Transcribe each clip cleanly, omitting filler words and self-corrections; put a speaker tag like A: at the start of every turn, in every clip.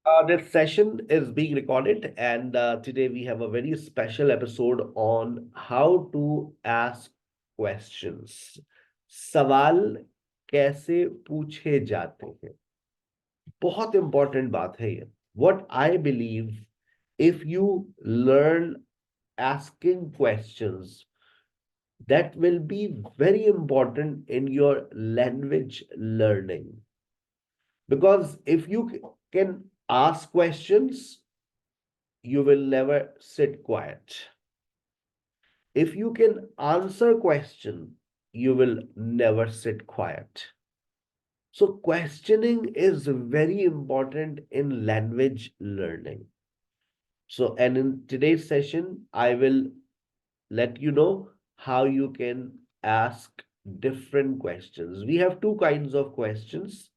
A: This session is being recorded, and today we have a very special episode on how to ask questions. सवाल कैसे पूछे जाते हैं, बहुत इंपॉर्टेंट बात है ये. What I believe, if you learn asking questions, that will be very important in your language learning. Because if you can ask questions, you will never sit quiet. If you can answer question, you will never sit quiet. So questioning is very important in language learning. So, and in today's session, I will let you know how you can ask different questions. We have two kinds of questions: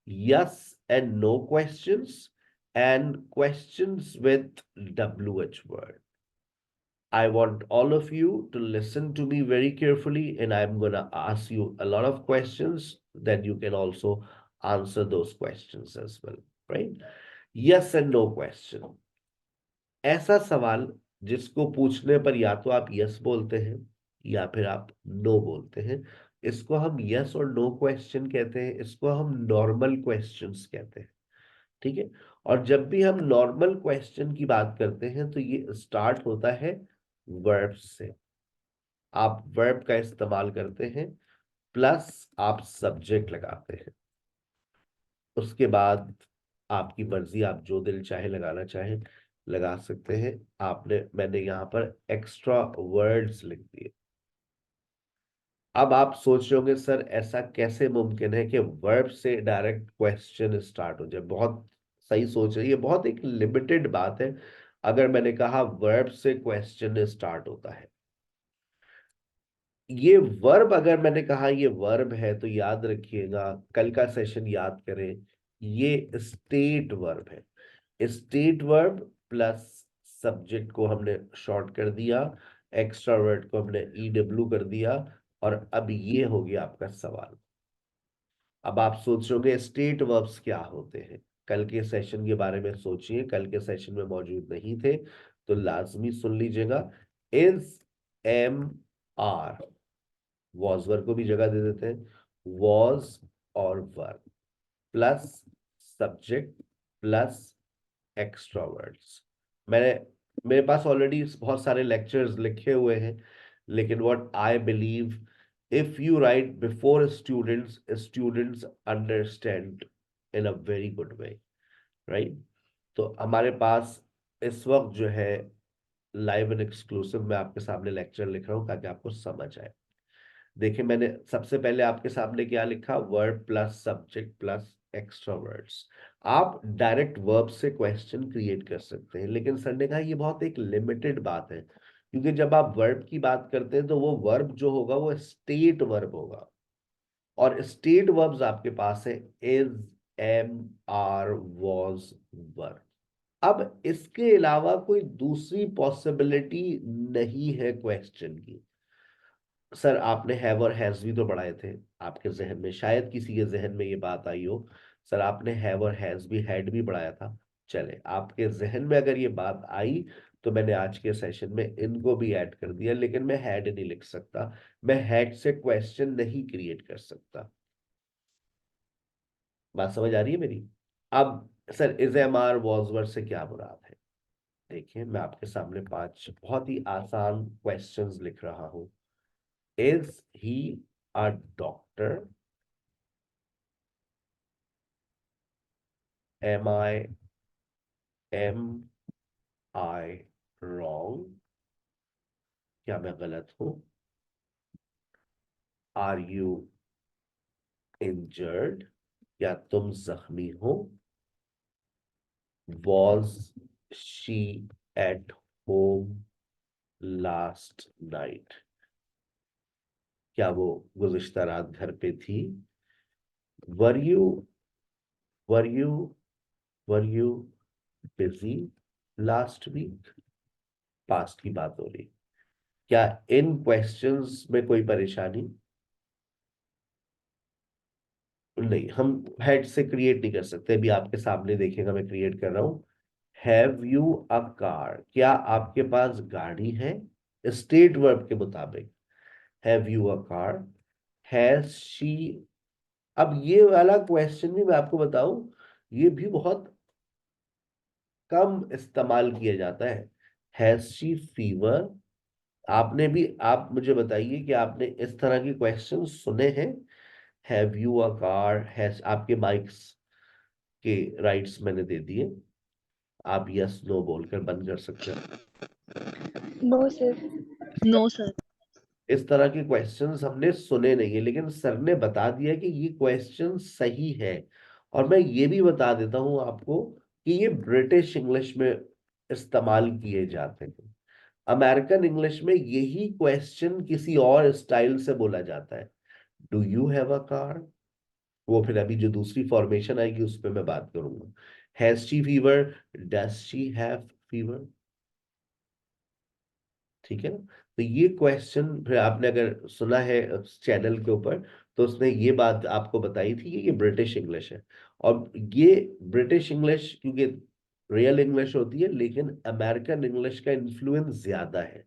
A: yes and no questions, and questions with WH word. I want all of you to listen to me very carefully, and I'm going to ask you a lot of questions that you can also answer those questions as well, right? Yes and no question. ऐसा सवाल जिसको पूछने पर या तो आप yes बोलते हैं या फिर आप नो बोलते हैं, इसको हम यस और नो क्वेश्चन कहते हैं. इसको हम नॉर्मल क्वेश्चंस कहते हैं. ठीक है. और जब भी हम नॉर्मल क्वेश्चन की बात करते हैं तो ये स्टार्ट होता है वर्ब से. आप वर्ब का इस्तेमाल करते हैं, प्लस आप सब्जेक्ट लगाते हैं. उसके बाद आपकी मर्जी, आप जो दिल चाहे लगाना चाहे लगा सकते हैं. मैंने यहाँ पर एक्स्ट्रा वर्ड्स लिख दिए. अब आप सोच रहे होंगे, सर ऐसा कैसे मुमकिन है कि वर्ब से डायरेक्ट क्वेश्चन स्टार्ट हो जाए. बहुत सही सोच रहे हैं. ये बहुत एक लिमिटेड बात है. अगर मैंने कहा वर्ब से क्वेश्चन स्टार्ट होता है, ये वर्ब अगर मैंने कहा ये वर्ब है, तो याद रखिएगा, कल का सेशन याद करें, ये स्टेट वर्ब है. स्टेट वर्ब प्लस सब्जेक्ट को हमने शॉर्ट कर दिया, एक्स्ट्रा वर्ड को हमने ईडब्ल्यू कर दिया, और अब ये हो गया आपका सवाल. अब आप सोच रहे होंगे स्टेट वर्ब्स क्या होते हैं. कल के सेशन के बारे में सोचिए, कल के सेशन में मौजूद नहीं थे तो लाजमी सुन लीजिएगा. Is, am, are, was verb को भी जगह दे देते हैं, वॉज और verb plus subject plus extra words. मैंने मेरे पास ऑलरेडी बहुत सारे लेक्चर्स लिखे हुए हैं, लेकिन what I believe, if you right before students, students understand in a very good way, right. तो हमारे पास इस वक्त जो है लाइव एंड एक्सक्लूसिव मैं आपके सामने लेक्चर लिख रहा हूं ताकि आपको समझ आए. देखिए, मैंने सबसे पहले आपके सामने क्या लिखा, verb plus subject plus extra words. आप डायरेक्ट वर्ब से क्वेश्चन क्रिएट कर सकते हैं, लेकिन सर ने कहा ये बहुत एक लिमिटेड बात है, क्योंकि जब आप वर्ब की बात करते हैं तो वो वर्ब जो होगा वो स्टेट वर्ब होगा, और स्टेट वर्ब्स आपके पास है is, am, are, was, verb. अब इसके अलावा कोई दूसरी पॉसिबिलिटी नहीं है क्वेश्चन की. सर आपने हैव और हैज भी तो पढ़ाए थे. आपके जहन में शायद किसी के जहन में ये बात आई हो, सर आपने हैव और हैज भी, हैड भी पढ़ाया था. चले, आपके जहन में अगर ये बात आई तो मैंने आज के सेशन में इनको भी ऐड कर दिया, लेकिन मैं हैड नहीं लिख सकता. मैं हैड से क्वेश्चन नहीं क्रिएट कर सकता. बात समझ आ रही है मेरी? अब sir is, am, are, was, were से क्या मुराद है? देखिए, मैं आपके सामने 5 बहुत ही आसान क्वेश्चंस लिख रहा हूं. Is he a doctor? Am am I wrong? क्या मैं गलत हूं? Are you injured? क्या तुम जख्मी हो? Was she at home last night? क्या वो गुज़िश्ता रात घर पे थी? Were were you were you busy last week? Past की बात हो रही. क्या इन क्वेश्चंस में कोई परेशानी? नहीं, हम हेड से क्रिएट नहीं कर सकते। अभी आपके सामने देखिएगा, मैं क्रिएट कर रहा हूं। हैव यू अ कार, क्या आपके पास गाड़ी है? स्टेट वर्ब के मुताबिक have you a car, has she. अब ये वाला क्वेश्चन भी मैं आपको बताऊं, ये भी बहुत कम इस्तेमाल किया जाता है। Has she fever? आपने भी, आप मुझे बताइए कि आपने इस तरह के क्वेश्चन सुने हैं? Have you a car, has, आपके माइक्स के राइट्स मैंने दे दिए, आप यस नो बोलकर बंद कर सकते हैं।
B: No sir. No sir.
A: इस तरह के क्वेश्चंस हमने सुने नहीं है, लेकिन सर ने बता दिया कि ये क्वेश्चन सही है। और मैं ये भी बता देता हूं आपको कि ये ब्रिटिश इंग्लिश में इस्तेमाल किए जाते हैं। अमेरिकन इंग्लिश में यही क्वेश्चन किसी और स्टाइल से बोला जाता है। Do you have a car? वो फिर अभी जो दूसरी फॉर्मेशन आएगी उस पर मैं बात करूंगा। Has she fever? Does she have fever? ठीक है ना? तो ये क्वेश्चन फिर आपने अगर सुना है चैनल के ऊपर, तो उसने ये बात आपको बताई थी कि ये ब्रिटिश इंग्लिश है। और ये ब्रिटिश इंग्लिश क्योंकि रियल इंग्लिश होती है, लेकिन अमेरिकन इंग्लिश का इन्फ्लुएंस ज्यादा है।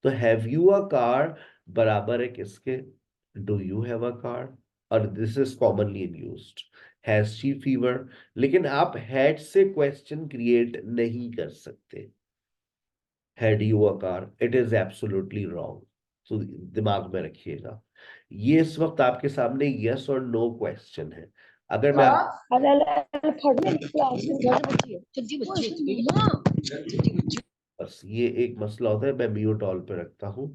A: तो हैव यू अ कार बराबर है किसके? Do you have a car. और this is commonly in used. Has she fever? लेकिन आप हैड से क्वेश्चन क्रिएट नहीं कर सकते। Had you a car, it is absolutely wrong. तो दिमाग में रखिएगा, ये इस वक्त आपके सामने यस और नो क्वेश्चन है। अगर मैं आप बस, ये एक मसला होता है, मैं म्यूट ऑल पे रखता हूँ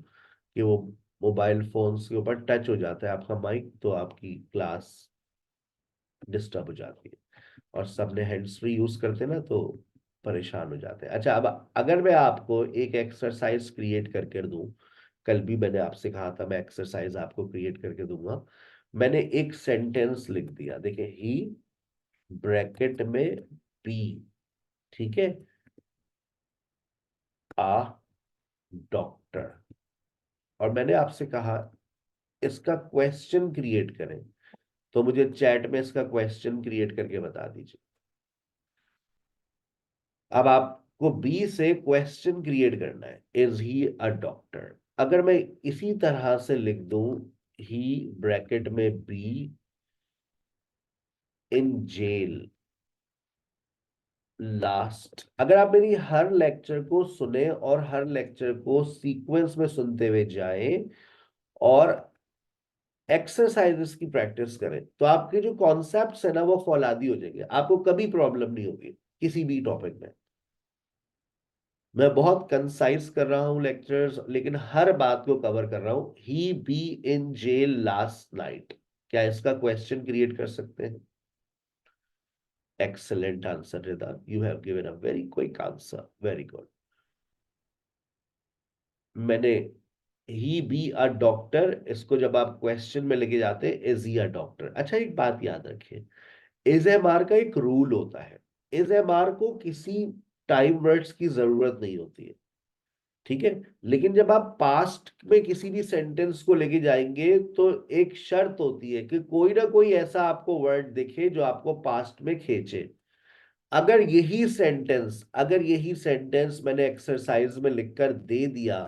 A: कि वो मोबाइल फोन्स के ऊपर टच हो जाता है आपका माइक, तो आपकी क्लास डिस्टर्ब हो जाती है। और सबने हैंड्स फ्री यूज करते हैं ना, तो परेशान हो जाते हैं। अच्छा, अब अगर मैं आपको एक एक्सरसाइज क्रिएट करके दूं, कल भी मैंने आपसे कहा था मैं एक्सरसाइज आपको क्रिएट करके दूंगा। मैंने एक सेंटेंस लिख दिया, देखिए, ही ब्रैकेट में बी, ठीक है, आ डॉक्टर। और मैंने आपसे कहा इसका क्वेश्चन क्रिएट करें, तो मुझे चैट में इसका क्वेश्चन क्रिएट करके बता दीजिए। अब आपको बी से क्वेश्चन क्रिएट करना है, इज ही अ डॉक्टर। अगर मैं इसी तरह से लिख दूं, ही ब्रैकेट में बी इन जेल लास्ट। अगर आप मेरी हर लेक्चर को सुने और हर लेक्चर को सीक्वेंस में सुनते हुए जाएं और एक्सरसाइजेस की प्रैक्टिस करें, तो आपके जो कॉन्सेप्ट्स है ना वो फौलादी हो जाएंगे, आपको कभी प्रॉब्लम नहीं होगी किसी भी टॉपिक में। मैं बहुत कंसाइज कर रहा हूँ लेक्चर्स, लेकिन हर बात को कवर कर रहा हूँ। He be in jail last night, क्या इसका क्वेश्चन क्रिएट कर सकते हैं? Excellent answer Rida, you have given a very quick answer, very good. मैंने ही बी अ डॉक्टर, इसको जब आप क्वेश्चन में लेके जाते हैं, इज ही अ डॉक्टर। अच्छा, एक बात याद रखिए, इज एम आर का एक रूल होता है। इज एम आर को किसी टाइम वर्ड्स की जरूरत नहीं होती है, ठीक है। लेकिन जब आप पास्ट में किसी भी सेंटेंस को लेके जाएंगे, तो एक शर्त होती है कि कोई ना कोई ऐसा आपको वर्ड दिखे जो आपको पास्ट में खींचे। अगर यही सेंटेंस मैंने एक्सरसाइज में लिखकर दे दिया,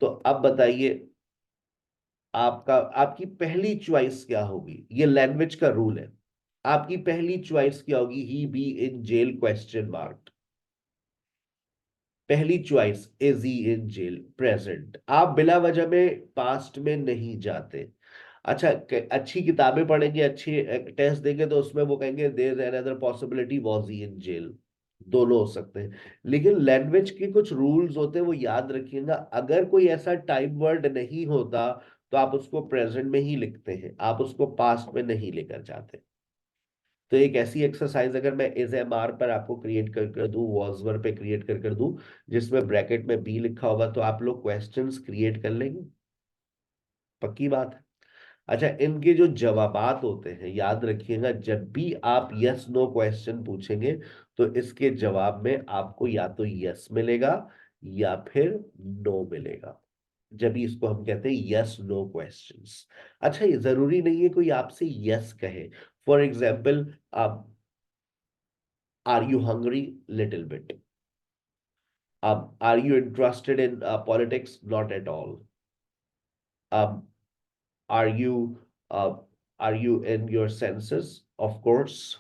A: तो अब बताइए आपका, आपकी पहली चॉइस क्या होगी? ये लैंग्वेज का रूल है। आपकी पहली चॉइस क्या होगी? He be in jail question mark. पहली choice, is he in jail present. आप बिला वजह में पास्ट में नहीं जाते। अच्छा, अच्छी किताबें पढ़ेंगे, अच्छे टेस्ट देंगे, तो उसमें वो कहेंगे there is another possibility, was he in jail. दोनों हो सकते हैं। लेकिन लैंग्वेज के कुछ रूल्स होते हैं, वो याद रखिएगा। अगर कोई ऐसा टाइप वर्ड नहीं होता, तो आप उसको प्रेजेंट में ही लिखते हैं, आप उसको पास्ट में नहीं लेकर जाते। तो एक ऐसी एक्सरसाइज अगर मैं इज एम आर पर आपको क्रिएट कर दूं, वॉजवर पे क्रिएट कर दूं, जिसमें ब्रैकेट में बी लिखा होगा, तो आप लोग क्वेश्चंस क्रिएट कर लेंगे? पक्की बात है। अच्छा, इनके जो जवाबात होते हैं, याद रखिएगा, जब भी आप यस नो क्वेश्चन पूछेंगे, तो इसके जवाब में आपको या तो यस मिलेगा या फिर नो मिलेगा। जब भी इसको हम कहते हैं यस नो क्वेश्चंस। अच्छा, ये जरूरी नहीं है कोई आपसे यस कहे। फॉर एग्जाम्पल, आप are you hungry, little bit. Are you interested in politics, not at all. Are you are you in your senses, of course.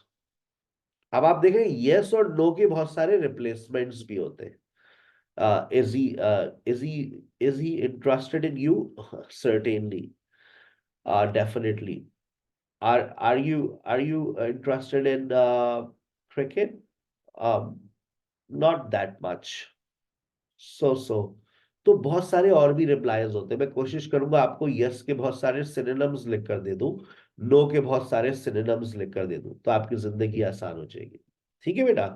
A: अब आप देखें यस और नो के बहुत सारे रिप्लेसमेंट्स भी होते हैं। is he is he is he interested in you? Certainly. Definitely. Are you interested in cricket? um Not that much. So तो बहुत सारे और भी रिप्लाईज होते हैं। मैं कोशिश करूंगा आपको यस के बहुत सारे सिनोनिम्स लिख कर दे दूं, नो के बहुत सारे सिनोनिम्स लिख कर दे दूं, तो आपकी जिंदगी आसान हो जाएगी। ठीक है बेटा,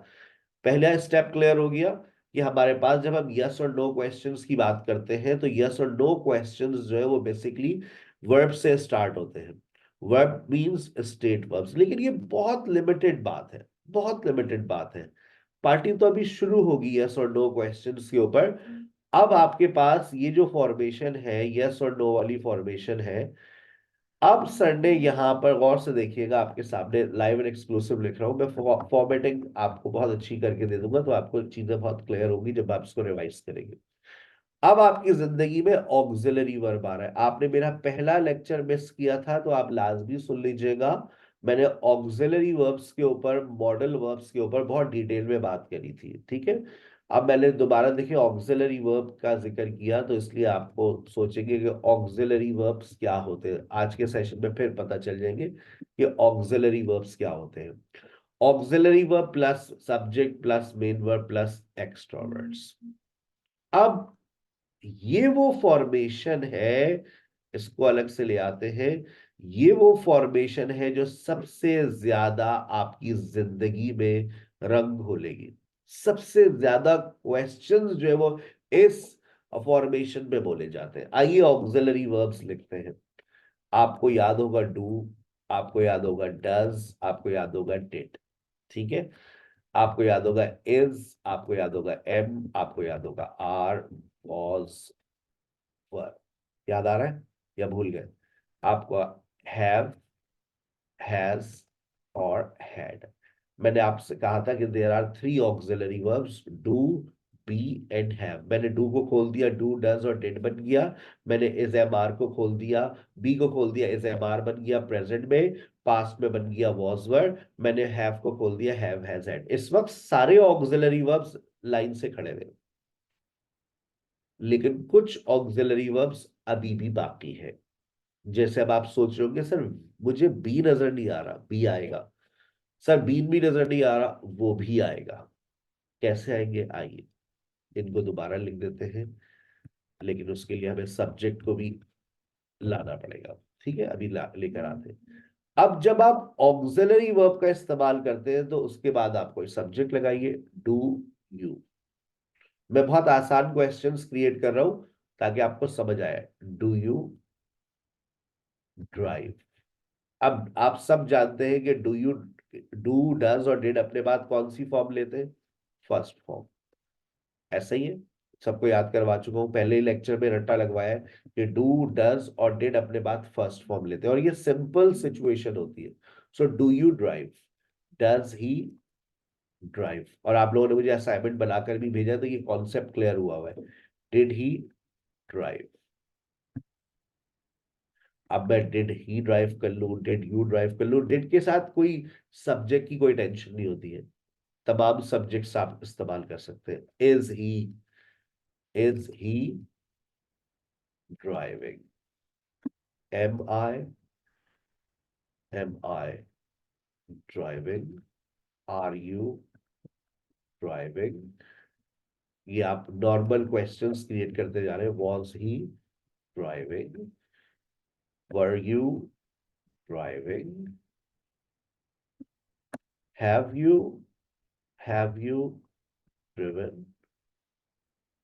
A: पहला स्टेप क्लियर हो गया कि हमारे पास जब हम यस और नो क्वेश्चंस की बात करते हैं तो यस और नो क्वेश्चंस जो है वो बेसिकली वर्ब से स्टार्ट होते हैं। वर्ब मींस स्टेट वर्ब्स, लेकिन ये बहुत लिमिटेड बात है, बहुत लिमिटेड बात है। पार्टी तो अभी शुरू होगी यस और नो क्वेश्चंस के ऊपर। अब आपके पास ये जो फॉर्मेशन है, यस और नो वाली फॉर्मेशन है। अब सर ने यहाँ पर गौर से देखिएगा, आपके सामने लाइव एंड एक्सक्लूसिव लिख रहा हूँ मैं। फॉर्मेटिंग आपको बहुत अच्छी करके दे दूंगा, तो आपको चीजें बहुत क्लियर होंगी जब आप इसको रिवाइज करेंगे। अब आपकी जिंदगी में ऑक्सिलरी वर्ब आ रहा है। आपने मेरा पहला लेक्चर मिस किया था तो आप लाजमी सुन लीजिएगा। मैंने ऑक्सिलरी वर्ब्स के ऊपर, मॉडल वर्ब्स के ऊपर बहुत डिटेल में बात करी थी, ठीक है। अब मैंने दोबारा देखिए ऑक्सिलरी वर्ब का जिक्र किया, तो इसलिए आपको सोचेंगे कि ऑक्सिलरी वर्ब्स क्या होते हैं। आज के सेशन में फिर पता चल जाएंगे कि ऑक्सिलरी वर्ब्स क्या होते हैं। Auxiliary verb plus subject plus main verb plus extra words. अब ये वो फॉर्मेशन है, इसको अलग से ले आते हैं। ये वो फॉर्मेशन है जो सबसे ज्यादा आपकी जिंदगी में रंग घोलेगी। सबसे ज्यादा क्वेश्चंस जो है वो इस फॉर्मेशन में बोले जाते हैं। आइए ऑक्सिलरी वर्ब्स लिखते हैं। आपको याद होगा डू, आपको याद होगा डज, आपको याद होगा डिड, ठीक है। आपको याद होगा इज, आपको याद होगा एम, आपको याद होगा आर, वॉज, वर। याद आ रहा है या भूल गए? आपको हैव, हैज और हैड। मैंने आपसे कहा था कि there are three auxiliary verbs, do, be and have. मैंने डू को खोल दिया, डू डज और डिड बन गया। मैंने इज एम आर को खोल दिया, बी को खोल दिया, इज एम आर बन गया प्रेजेंट में। पास्ट में बन गया वॉज वर। मैंने हैव को खोल दिया, हैव हैज हैड। इस वक्त सारे ऑक्सिलरी वर्ब्स लाइन से खड़े हुए, लेकिन कुछ ऑक्सिलरी वर्ब्स अभी भी बाकी है। जैसे अब आप सोच रहे होंगे सर मुझे बी नजर नहीं आ रहा, बी आएगा। सर बीन भी नजर नहीं आ रहा, वो भी आएगा। कैसे आएंगे? आइए इनको दोबारा लिख देते हैं, लेकिन उसके लिए हमें सब्जेक्ट को भी लाना पड़ेगा। ठीक है, अभी लेकर आते हैं। अब जब आप ऑक्सिलरी वर्ब का इस्तेमाल करते हैं तो उसके बाद आप कोई सब्जेक्ट लगाइए। Do you. मैं बहुत आसान क्वेश्चंस क्रिएट कर रहा हूं ताकि आपको समझ आए। Do you drive? अब आप सब जानते हैं कि डू यू, डू डज और डिड अपने बाद कौन सी फॉर्म लेते हैं? First form. ऐसा ही है, सबको याद करवा चुका हूं, पहले ही लेक्चर में रट्टा लगवाया है कि डू डज और डिड अपने बाद फर्स्ट फॉर्म लेते हैं, और ये सिंपल सिचुएशन होती है। So do you drive, does he drive. और आप लोगों ने मुझे असाइनमेंट बनाकर भी भेजा तो ये कॉन्सेप्ट क्लियर हुआ है। Did he drive. अब मैं डिड ही ड्राइव कर लूं, डिड यू ड्राइव कर लूं, डिड के साथ कोई सब्जेक्ट की कोई टेंशन नहीं होती है। तमाम सब्जेक्ट्स आप इस्तेमाल कर सकते हैं। Is he driving? Am I driving? Are you driving? ये आप नॉर्मल क्वेश्चंस क्रिएट करते जा रहे हैं। Was he driving? Were you driving? Have you have you driven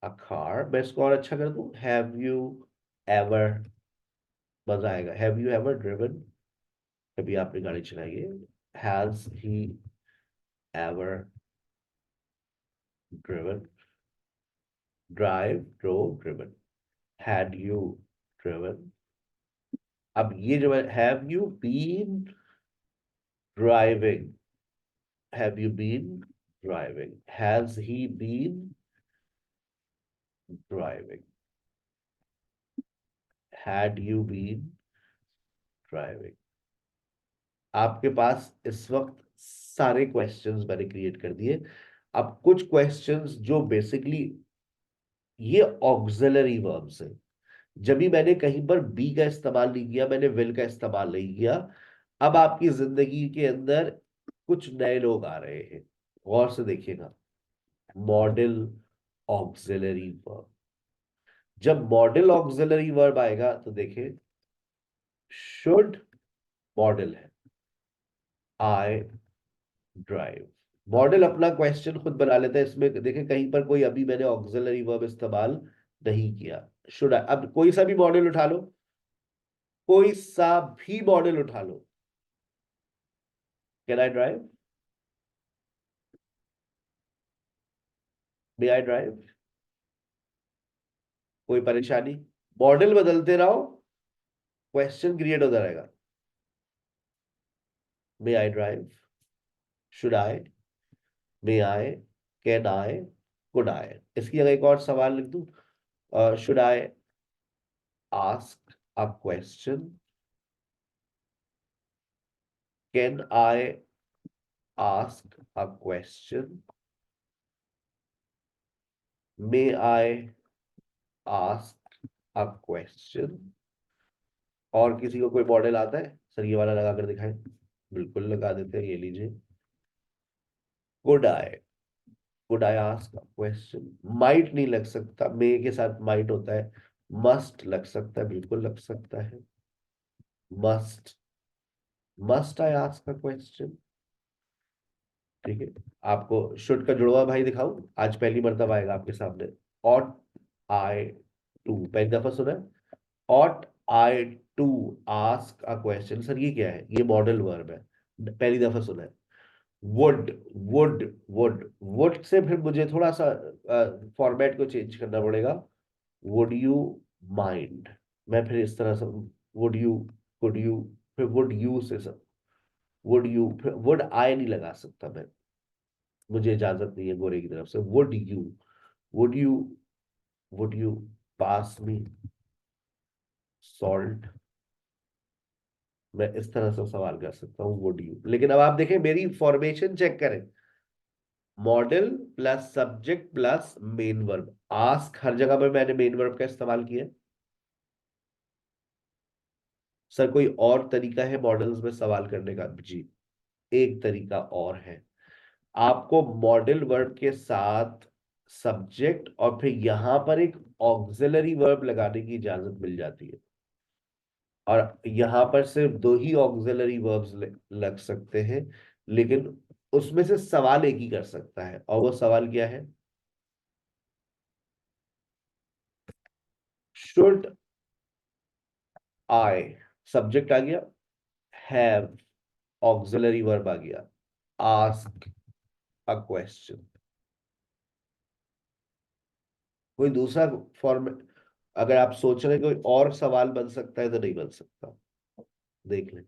A: a car? मैं इसको और अच्छा कर दूं, हैव यू एवर? मजा आएगा। Have you ever driven? कभी आपने गाड़ी चलाई है? Has he ever driven? Drive, drove, driven. had you driven? अब ये जो है have you been driving, have you been driving, has he been driving, had you been driving? आपके पास इस वक्त सारे क्वेश्चंस मैंने क्रिएट कर दिए। अब कुछ क्वेश्चंस जो बेसिकली ये ऑक्सिलरी वर्ब्स है, जब भी मैंने कहीं पर बी का इस्तेमाल नहीं किया, मैंने विल का इस्तेमाल नहीं किया। अब आपकी जिंदगी के अंदर कुछ नए लोग आ रहे हैं, गौर से देखिएगा। मॉडल ऑक्सिलरी वर्ब, जब मॉडल ऑक्सिलरी वर्ब आएगा तो देखिए शुड मॉडल है, आई ड्राइव। मॉडल अपना क्वेश्चन खुद बना लेता है, इसमें देखिए कहीं पर कोई अभी मैंने ऑक्सिलरी वर्ब इस्तेमाल नहीं किया। शुड आई, अब कोई सा भी मॉडल उठा लो, कोई सा भी मॉडल उठा लो, can I drive, may I drive, कोई परेशानी? मॉडल बदलते रहो, क्वेश्चन क्रिएट होता रहेगा। May I drive, should I, may I, can I, could I. इसकी जगह एक और सवाल लिख दूं, should I ask a question, can I ask a question, may I ask a question. और किसी को कोई मॉडल आता है सर ये वाला लगा कर दिखाएं? बिल्कुल लगा देते हैं, ये लीजिए। Could I, could I ask a question. Might नहीं लग सकता, मे के साथ माइट होता है। मस्ट लग सकता है, बिल्कुल लग सकता है। Must, must I ask a question. ठीक है, आपको शुड का जुड़वा भाई दिखाऊं? आज पहली मर्तबा आएगा आपके सामने। ऑट आई टू, पहली दफा सुना है? Ought I to ask a question. Sir ये क्या है? ये मॉडल वर्ब है, पहली दफा सुना है। Would, would, would, would say फिर मुझे थोड़ा सा फॉर्मेट को चेंज करना पड़ेगा। वुड यू माइंड, मैं फिर इस तरह से वुड यू, कुड यू, फिर वुड यू से सब, वुड यू, फिर वुड आई नहीं लगा सकता मैं, मुझे इजाजत नहीं है गोरे की तरफ से। Would you, would you, would you pass me salt, मैं इस तरह से सवाल कर सकता हूँ वुड यू। लेकिन अब आप देखें मेरी फॉर्मेशन चेक करें, model plus subject plus main verb. Ask her जगह पर मैंने मेन वर्ब का इस्तेमाल किया। सर कोई और तरीका है मॉडल्स में सवाल करने का? जी, एक तरीका और है। आपको मॉडल वर्ब के साथ सब्जेक्ट और फिर यहां पर एक ऑक्सिलरी वर्ब लगाने की इजाजत मिल जाती है, और यहां पर सिर्फ दो ही ऑक्सिलरी वर्ब्स लग सकते हैं, लेकिन उसमें से सवाल एक ही कर सकता है, और वो सवाल क्या है? शुड आई, सब्जेक्ट आ गया, हैव ऑक्सिलरी वर्ब आ गया, आस्क अ क्वेश्चन। कोई दूसरा फॉर्म, अगर आप सोच रहे हैं कोई और सवाल बन सकता है तो नहीं बन सकता, देख लें।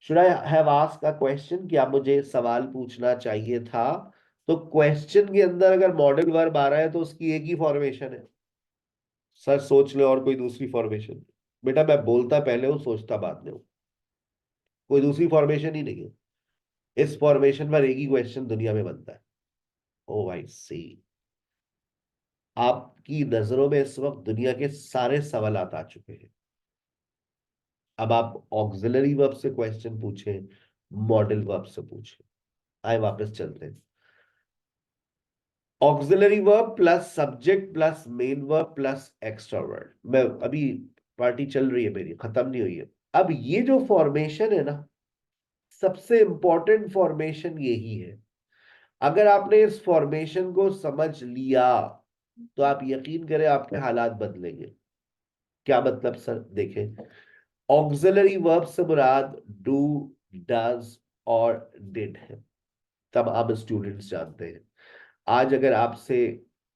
A: Should I have asked a question, क्या मुझे सवाल पूछना चाहिए था? तो क्वेश्चन के अंदर अगर मॉडल वर्ब आ रहा है तो उसकी एक ही फॉर्मेशन है। सर सोच ले और कोई दूसरी फॉर्मेशन? बेटा मैं बोलता पहले हूं, सोचता बाद में हूं। कोई दूसरी फॉर्मेशन ही नहीं है, इस फॉर्मेशन पर एक ही क्वेश्चन दुनिया में बनता है। ओ भाई सी, आपकी नजरों में इस वक्त दुनिया के सारे सवालात आ चुके हैं। अब आप ऑक्सिलरी वर्ब से क्वेश्चन पूछें, मॉडल वर्ब से पूछें। आए वापस चलते हैं। Auxiliary verb plus subject plus main verb plus extra word. मैं अभी, पार्टी चल रही है मेरी, खत्म नहीं हुई है। अब ये जो फॉर्मेशन है ना, सबसे इंपॉर्टेंट फॉर्मेशन यही है। अगर आपने इस फॉर्मेशन को समझ लिया तो आप यकीन करें आपके हालात बदलेंगे। क्या मतलब सर? देखें, ऑक्सिलरी वर्ब से मुराद डू, डज और डिड है, तब आप स्टूडेंट्स जानते हैं। आज अगर आपसे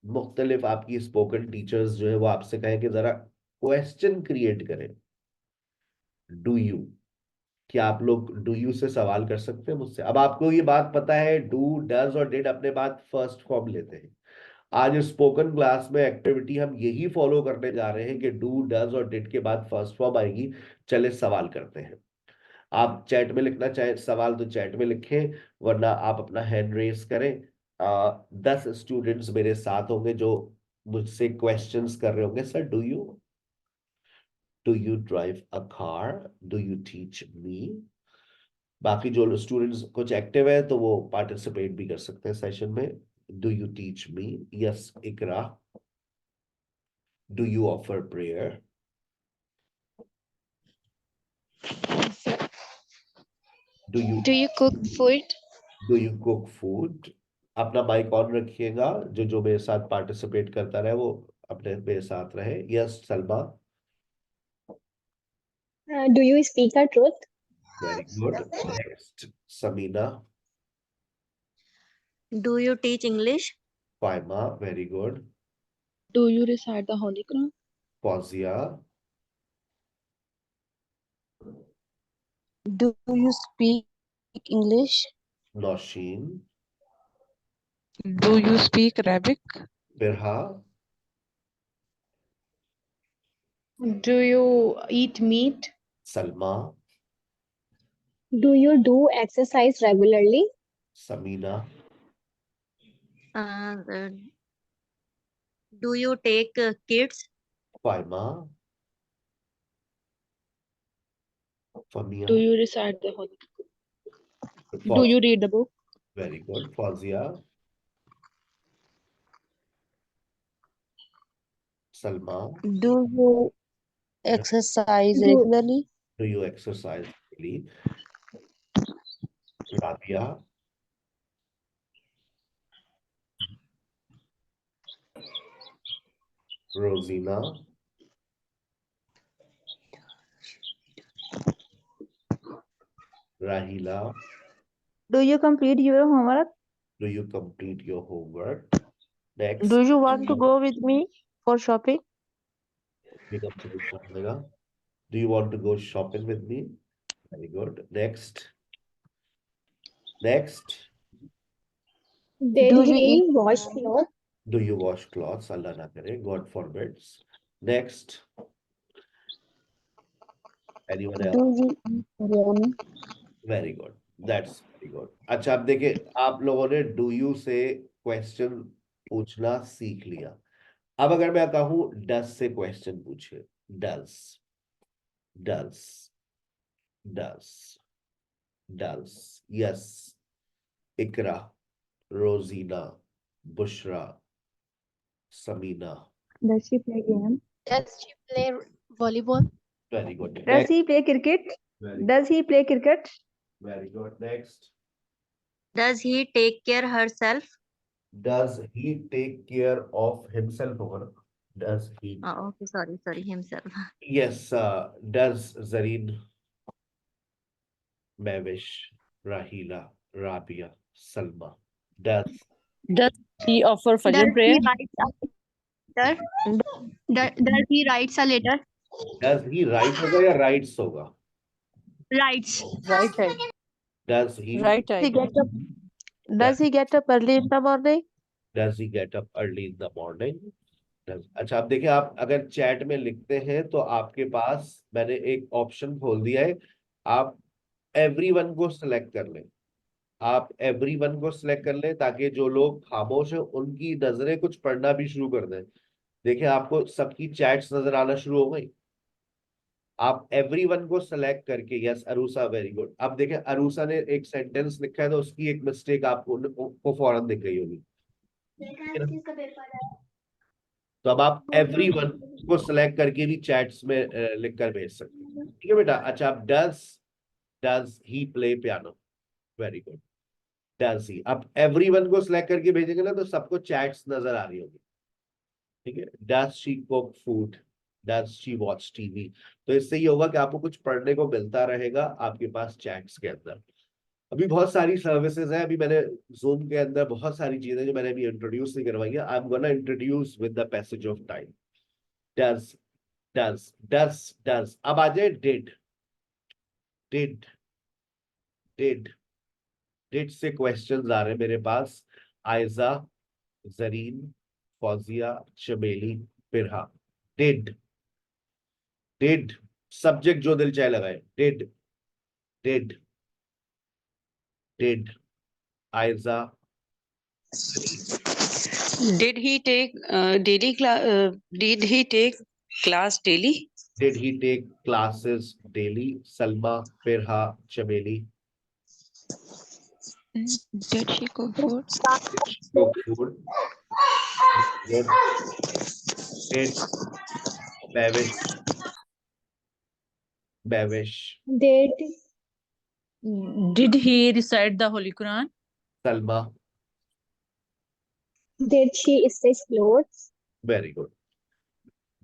A: मुख्तलिफ आपकी स्पोकन टीचर्स जो है वो आपसे कहें कि जरा क्वेश्चन क्रिएट करें, डू यू, क्या आप लोग डू यू से सवाल कर सकते हैं मुझसे? अब आपको ये बात पता है, डू, डज और डिड अपने बाद फर्स्ट फॉर्म लेते हैं। आज स्पोकन क्लास में एक्टिविटी हम यही फॉलो करने जा रहे हैं कि डू, डज और डिड के बाद फर्स्ट फॉर्म आएगी। चले सवाल करते हैं। आप चैट में लिखना चाहे सवाल तो चैट में लिखें, वरना आप अपना हैंड रेस करें। 10 स्टूडेंट्स मेरे साथ होंगे जो मुझसे क्वेश्चंस कर रहे होंगे। Sir, do you drive a car, do you teach मी। बाकी जो स्टूडेंट्स कुछ एक्टिव है तो वो पार्टिसिपेट भी कर सकते हैं सेशन में। Do you teach me, yes Iqra. Do you offer prayer, do you
B: Do you cook food?
A: Do you cook food. अपना माइक ऑन रखिएगा, जो जो मेरे साथ पार्टिसिपेट करता रहे वो अपने मेरे साथ रहे। Yes Salma.
B: Do you speak the truth?
A: Very good. Next Samina.
C: Do you teach English?
A: Faima, very good.
B: Do you recite the Holy Quran?
A: Fauzia.
C: Do you speak English?
A: Nausheen.
D: Do you speak Arabic?
A: Birha.
B: Do you eat meat?
A: Salma.
B: Do you do exercise regularly?
A: Samina.
C: Uh, do you take kids?
A: Faima. Famia.
B: Do you recite the Holy Quran? Do you read the book?
A: Very good. Fauzia. Salma.
C: Do you exercise
B: Do
C: regularly?
A: Do you exercise daily. Rabia. Rozina. Rahila.
C: Do you complete your homework?
A: Do you complete your homework.
C: Do
A: next.
C: you want to go with me for shopping?
A: Do you want to go shopping with me. Very good. Next.
B: did
C: Do you
B: he
C: eat?
B: wash clothes?
A: Do you wash clothes. Allah ना करे, god forbids. Next. Anyone
C: Do
A: else.
C: you eat biryani?
A: Very good, that's very good. अच्छा, अब देखिए, आप लोगों ने do you से question पूछना सीख लिया। अब अगर मैं कहूं डज से क्वेश्चन पूछे, does, does, does, does, yes Iqra, Rozina, Bushra, Samina.
C: Does she play game?
B: Does she play volleyball?
A: Very good.
C: Does he play cricket? Does he play cricket?
A: Very good. Next.
C: Does he take care herself?
A: Does he take care of himself होगा ना? Does he.
C: Oh, okay, sorry, himself.
A: Yes. Does Zareen, Mahvish, Rahila, Rabia, Salma. Does
D: Does he offer Fajr
B: Does
D: prayer?
B: he write a letter? Does he writes a letter?
A: Does he right होगा या rights होगा?
B: Writes.
D: Right time.
A: Does he
D: Right
C: He
D: time.
C: get up. Does he get up early in the morning?
A: Does he get up early in the morning. अच्छा, अब देखिए, आप अगर chat में लिखते हैं तो आपके पास मैंने एक ऑप्शन खोल दिया है। आप एवरीवन को सिलेक्ट कर लें। आप एवरीवन को सिलेक्ट कर लें ताकि जो लोग खामोश हैं उनकी नजरें कुछ पढ़ना भी शुरू कर दें। देखिए, आपको सबकी चैट्स नजर आना शुरू हो गई। आप एवरीवन को सेलेक्ट करके, यस अरूसा, वेरी गुड। अब देखिए, अरूसा ने एक सेंटेंस लिखा है तो उसकी एक मिस्टेक आपको को फौरन दिख गई होगी। तो अब आप एवरीवन को सिलेक्ट करके भी चैट्स में लिख कर भेज सकते हैं। ठीक है बेटा। अच्छा, अब does he play piano. Very good. Does he. अब एवरीवन को सिलेक्ट करके भेजेंगे ना तो सबको चैट्स नजर आ रही होगी। ठीक है। Does she cook food, does she watch TV. तो इससे ये होगा कि आपको कुछ पढ़ने को मिलता रहेगा आपके पास चैट्स के अंदर। अभी बहुत सारी सर्विसेज है, अभी मैंने जूम के अंदर बहुत सारी चीजें जो मैंने अभी इंट्रोड्यूस नहीं करवाई है, I am gonna introduce with the passage of time. Does does does does, अब आ जाए डिड। डिड डिड डिड से क्वेश्चंस आ रहे हैं मेरे पास। आयजा, जरीन, फौजिया, चमेली, बिरहा। डिड डिड, सब्जेक्ट जो दिल चाहे लगाए। Did did did, Aiza,
E: Did he take daily did he take class daily?
A: Did he take classes daily. Salma, Birha, Chameli.
D: Did she cook food?
A: cook food. Good. Did Bavish. Bavish.
F: Did he recite the Holy Quran?
A: Salma.
B: Did she stitch clothes?
A: Very good,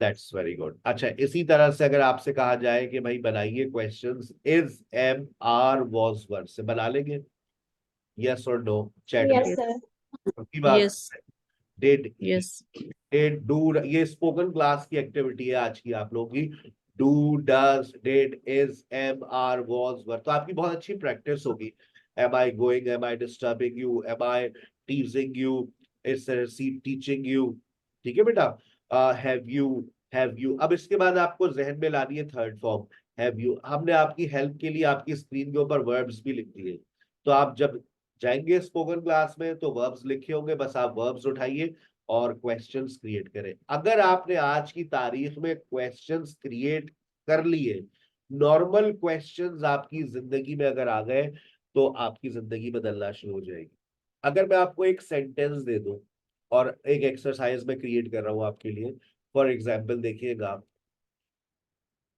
A: that's very good. अच्छा, इसी तरह से अगर आपसे कहा जाए कि भाई बनाइए questions, is, am, are, was word से बना लेंगे? यस और नो चैट में?
B: Yes, sir.
A: की बात।
F: Yes.
A: Did
F: Yes.
A: Did do, ये स्पोकन क्लास की एक्टिविटी है आज की आप लोगों की। Do, does, did, is, am, are, was word, तो आपकी बहुत अच्छी प्रैक्टिस होगी। Am I going, am I disturbing you, am I teasing you, is she teaching you. ठीक है बेटा। हैव यू, अब इसके बाद आपको जहन में लानी है थर्ड फॉर्म, हैव यू। हमने आपकी हेल्प के लिए आपकी स्क्रीन के ऊपर वर्ब्स भी लिख दिए, तो आप जब जाएंगे स्पोकन क्लास में तो वर्ब्स लिखे होंगे, बस आप वर्ब्स उठाइए और क्वेश्चंस क्रिएट करें। अगर आपने आज की तारीख में क्वेश्चंस क्रिएट कर लिए, नॉर्मल क्वेश्चंस आपकी जिंदगी में अगर आ गए, तो आपकी जिंदगी बदलना शुरू हो जाएगी। अगर मैं आपको एक सेंटेंस दे दूं और एक एक्सरसाइज में क्रिएट कर रहा हूं आपके लिए, फॉर एग्जाम्पल देखिएगा,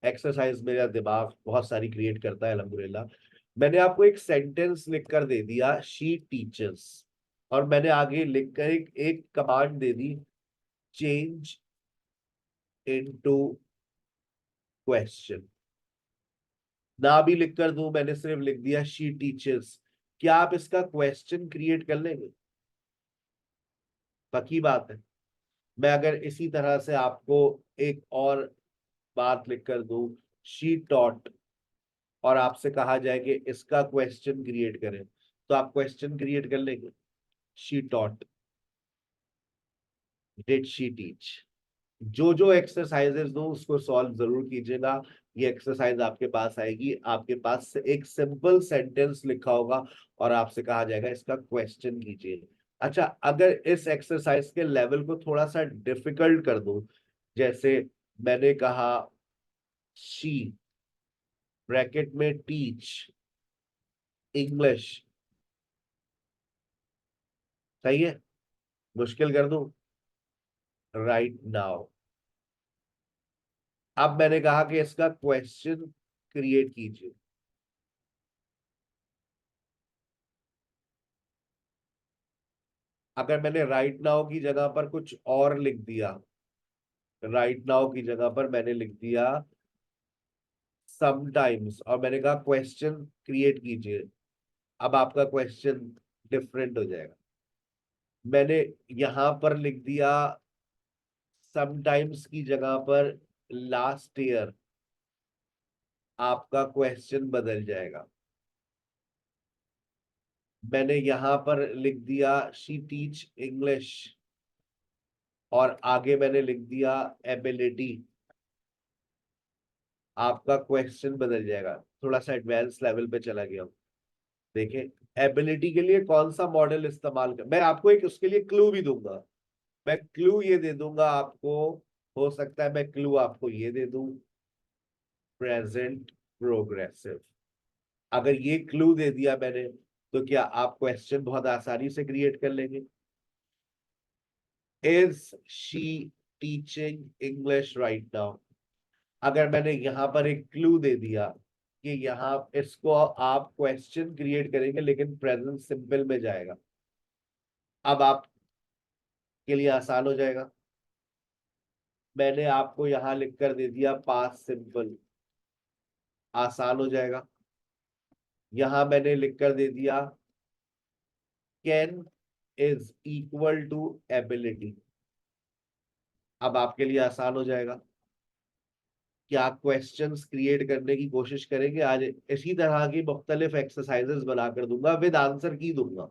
A: एक्सरसाइज मेरा दिमाग बहुत सारी क्रिएट करता है अल्हम्दुलिल्लाह। मैंने आपको एक सेंटेंस लिखकर दे दिया, शी टीचर्स, और मैंने आगे लिखकर एक कमांड दे दी, चेंज इनटू क्वेश्चन। ना भी लिखकर दूं, मैंने सिर्फ लिख दिया शी टीचर्स, क्या आप इसका क्वेश्चन क्रिएट कर लेंगे? पक्की बात है। मैं अगर इसी तरह से आपको एक और बात लिखकर दूं, शी टॉट, और आपसे कहा जाए कि इसका क्वेश्चन क्रिएट करें, तो आप क्वेश्चन क्रिएट कर लेंगे? She taught, did she teach. जो जो एक्सरसाइजेस दो उसको सॉल्व जरूर कीजिएगा। ये एक्सरसाइज आपके पास आएगी, आपके पास एक सिंपल सेंटेंस लिखा होगा और आपसे कहा जाएगा इसका क्वेश्चन कीजिए। अच्छा, अगर इस एक्सरसाइज के लेवल को थोड़ा सा डिफिकल्ट कर दूं, जैसे मैंने कहा शी ब्रैकेट में टीच इंग्लिश, सही है? मुश्किल कर दूं, राइट नाउ। अब मैंने कहा कि इसका क्वेश्चन क्रिएट कीजिए। अगर मैंने राइट नाउ की जगह पर कुछ और लिख दिया, राइट नाउ की जगह पर मैंने लिख दिया समटाइम्स, और मैंने कहा क्वेश्चन क्रिएट कीजिए, अब आपका क्वेश्चन डिफरेंट हो जाएगा। मैंने यहां पर लिख दिया समटाइम्स की जगह पर लास्ट ईयर, आपका क्वेश्चन बदल जाएगा। मैंने यहां पर लिख दिया शी टीच इंग्लिश, और आगे मैंने लिख दिया एबिलिटी, आपका क्वेश्चन बदल जाएगा। थोड़ा सा एडवांस लेवल पे चला गया हूं। देखिए, एबिलिटी के लिए कौन सा मॉडल इस्तेमाल कर, मैं आपको एक उसके लिए क्लू भी दूंगा। मैं क्लू ये दे दूंगा आपको, हो सकता है मैं क्लू आपको ये दे दूं, प्रेजेंट प्रोग्रेसिव। अगर ये क्लू दे दिया मैंने, तो क्या आप क्वेश्चन बहुत आसानी से क्रिएट कर लेंगे? Is she teaching English right now. अगर मैंने यहां पर एक क्लू दे दिया कि यहाँ इसको आप क्वेश्चन क्रिएट करेंगे लेकिन प्रेजेंट सिंपल में जाएगा, अब आप के लिए आसान हो जाएगा। मैंने आपको यहां लिखकर दे दिया पास्ट सिंपल, आसान हो जाएगा। यहां मैंने लिख कर दे दिया can is equal to ability. अब आपके लिए आसान हो जाएगा कि आप क्वेश्चंस क्रिएट करने की कोशिश करेंगे। आज इसी तरह की मुख्तलिफ एक्सरसाइजेस बनाकर दूंगा, विद आंसर की दूंगा।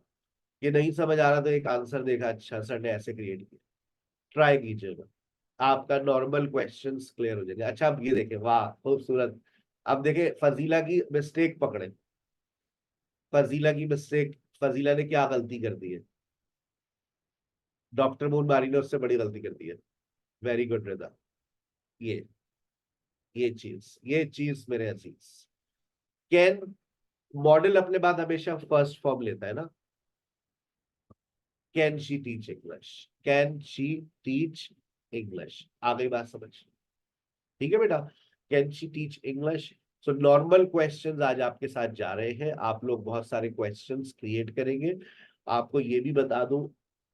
A: ये नहीं समझ आ रहा तो एक आंसर देखा, अच्छा सर ने ऐसे क्रिएट किया, ट्राई कीजिएगा, आपका नॉर्मल क्वेश्चंस क्लियर हो जाएंगे। अच्छा अब ये देखें, वाह खूबसूरत। अब देखें फजीला की मिस्टेक पकड़े, फजीला की मिस्टेक, फजीला ने क्या गलती कर दी है, डॉक्टर मून बारी ने उससे बड़ी गलती कर दी है। Very good Rida. ये ये चीज मेरे अजीज, कैन मॉडल अपने बाद हमेशा फर्स्ट फॉर्म लेता है ना। Can she teach English, can she teach English, आ गई बात समझ? ठीक है बेटा, can she teach English. So normal questions आज आपके साथ जा रहे हैं, आप लोग बहुत सारे क्वेश्चंस क्रिएट करेंगे। आपको ये भी बता दूं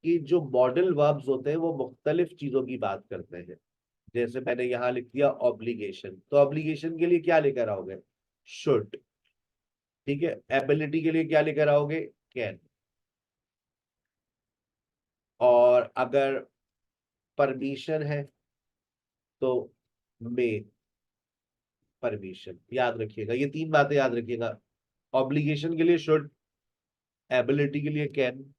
A: कि जो मॉडल वर्ब्स होते हैं वो मुख्तलिफ चीजों की बात करते हैं। जैसे मैंने यहाँ लिख दिया ऑब्लिगेशन, तो ऑब्लिगेशन के लिए क्या लेकर आओगे, शुड। ठीक है, एबिलिटी के लिए क्या लेकर आओगे, कैन। और अगर परमिशन है तो मे, परमिशन। याद रखिएगा, ये तीन बातें याद रखिएगा। ऑब्लिगेशन के लिए शुड, एबिलिटी के लिए कैन,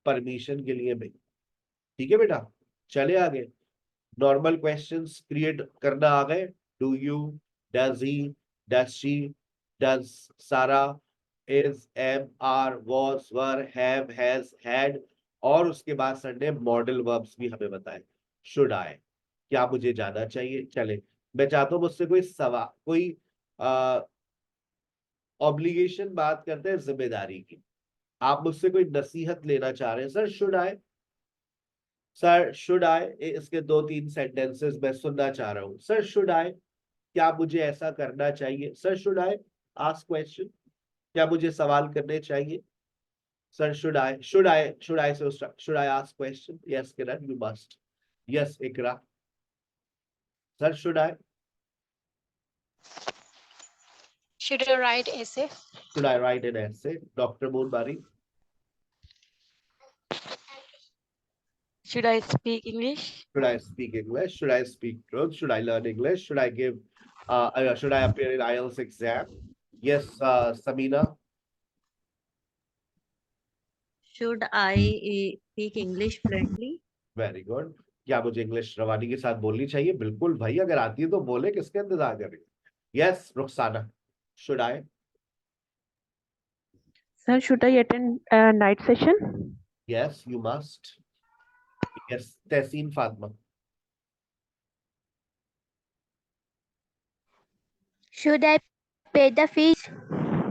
A: परमिशन के लिए मे। ठीक है बेटा, चले आगे। नॉर्मल क्वेश्चंस क्रिएट करना आ गए। Do you, does he, does she, does Sara, is, am, are, was, were, have, has, had. और उसके बाद सर ने मॉडल वर्ब्स भी हमें बताए। शुड आई, क्या मुझे जाना चाहिए। चले, मैं चाहता हूं मुझसे कोई सवाल, कोई ऑब्लिगेशन बात करते हैं जिम्मेदारी की, आप मुझसे कोई नसीहत लेना चाह रहे हैं, sir should I, sir should आई, इसके दो तीन सेंटेंसेस मैं सुनना चाह रहा हूँ। सर शुड आई, क्या मुझे ऐसा करना चाहिए। Sir should I ask question, क्या मुझे सवाल करने चाहिए। Sir should I say should I ask question. Yes Kiran you must. Yes Iqra, sir should I,
D: Should I write essay?
A: Should I write an essay. Doctor Monbari,
E: Should I speak English?
A: should I speak English, should I speak truth, should I learn English, should I give should I appear in IELTS exam. Yes, Samina,
C: Should I speak English fluently?
A: very good. क्या मुझे English रवानी के साथ बोलनी चाहिए। बिल्कुल भाई, अगर आती है तो बोले, किसके इंतजार कर रही है। Yes Rukhsana, should I,
C: Sir, should I attend a night session?
A: yes you must. Yes, Tehseen Fatma,
B: Should I pay the fees?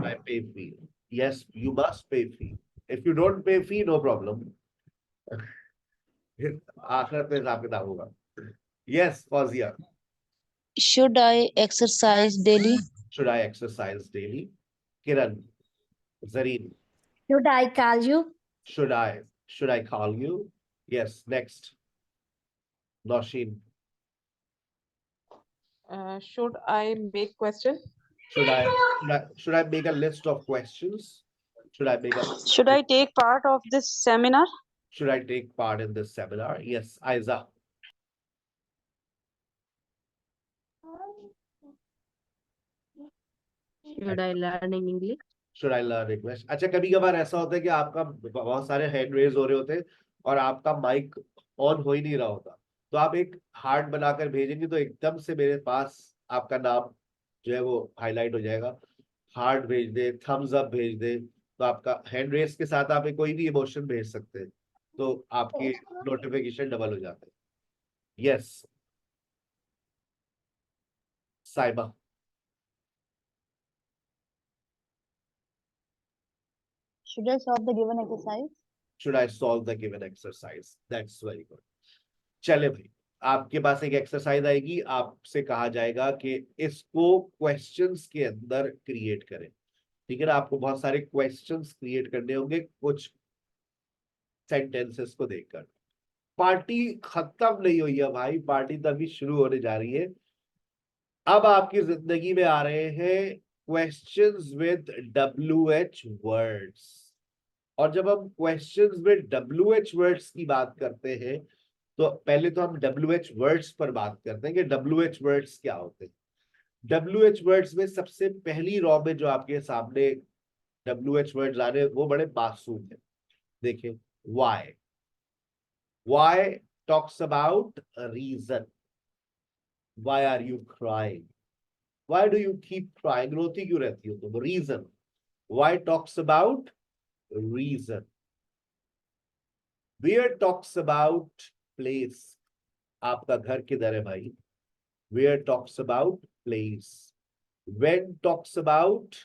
A: I pay fee. Yes, you must pay fee. If you don't pay fee, no problem. फिर आखिरत में हिसाब किताब होगा। Yes, Fauziya,
E: Should I exercise daily?
A: should I exercise daily. Kiran, Zareen,
B: Should I call you?
A: should I call you. Yes, next, Nausheen,
G: Should I make question?
A: should I make a list of questions.
E: Should I take part of this seminar?
A: Should I take part in this seminar. Yes, Aiza,
C: Should I learn in English?
A: should I learn English. अच्छा कभी कभार ऐसा होता है कि आपका बहुत सारे हैंड रेज हो रहे होते हैं और आपका माइक ऑन हो ही नहीं रहा होता, तो आप एक हार्ट बनाकर भेजेंगे तो एकदम से मेरे पास आपका नाम जो है वो हाईलाइट हो जाएगा। हार्ट भेज दे, थम्स अप भेज दे, तो आपका हैंड रेस के साथ आप कोई भी इमोशन भेज सकते हैं, तो आपकी नोटिफिकेशन डबल हो जाते हैं। Yes साइबा,
B: Should I solve the given exercise?
A: should I solve the given exercise. That's very good. चले भाई, आपके पास एक एक्सरसाइज आएगी, आपसे कहा जाएगा कि इसको क्वेश्चंस के अंदर क्रिएट करें। ठीक है ना, आपको बहुत सारे क्वेश्चंस क्रिएट करने होंगे कुछ सेंटेंसेस को देखकर। पार्टी खत्म नहीं हुई है भाई, पार्टी तभी शुरू होने जा रही है। अब आपकी जिंदगी में आ रहे हैं क्वेश्चंस विद WH वर्ड्स। और जब हम क्वेश्चंस विद WH वर्ड्स की बात करते हैं तो पहले तो हम WH वर्ड्स पर बात करते हैं कि WH वर्ड्स क्या होते हैं। WH वर्ड्स में सबसे पहली रॉ में जो आपके सामने WH वर्ड्स आ रहे हैं वो बड़े मासूम है। देखिए, why talks about a reason. Why are you crying? Why do you keep crying? रोती क्यों रहती हो तुम? Reason. Why talks about reason. Where talks about place. आपका घर किधर है भाई? Where talks about place. When talks about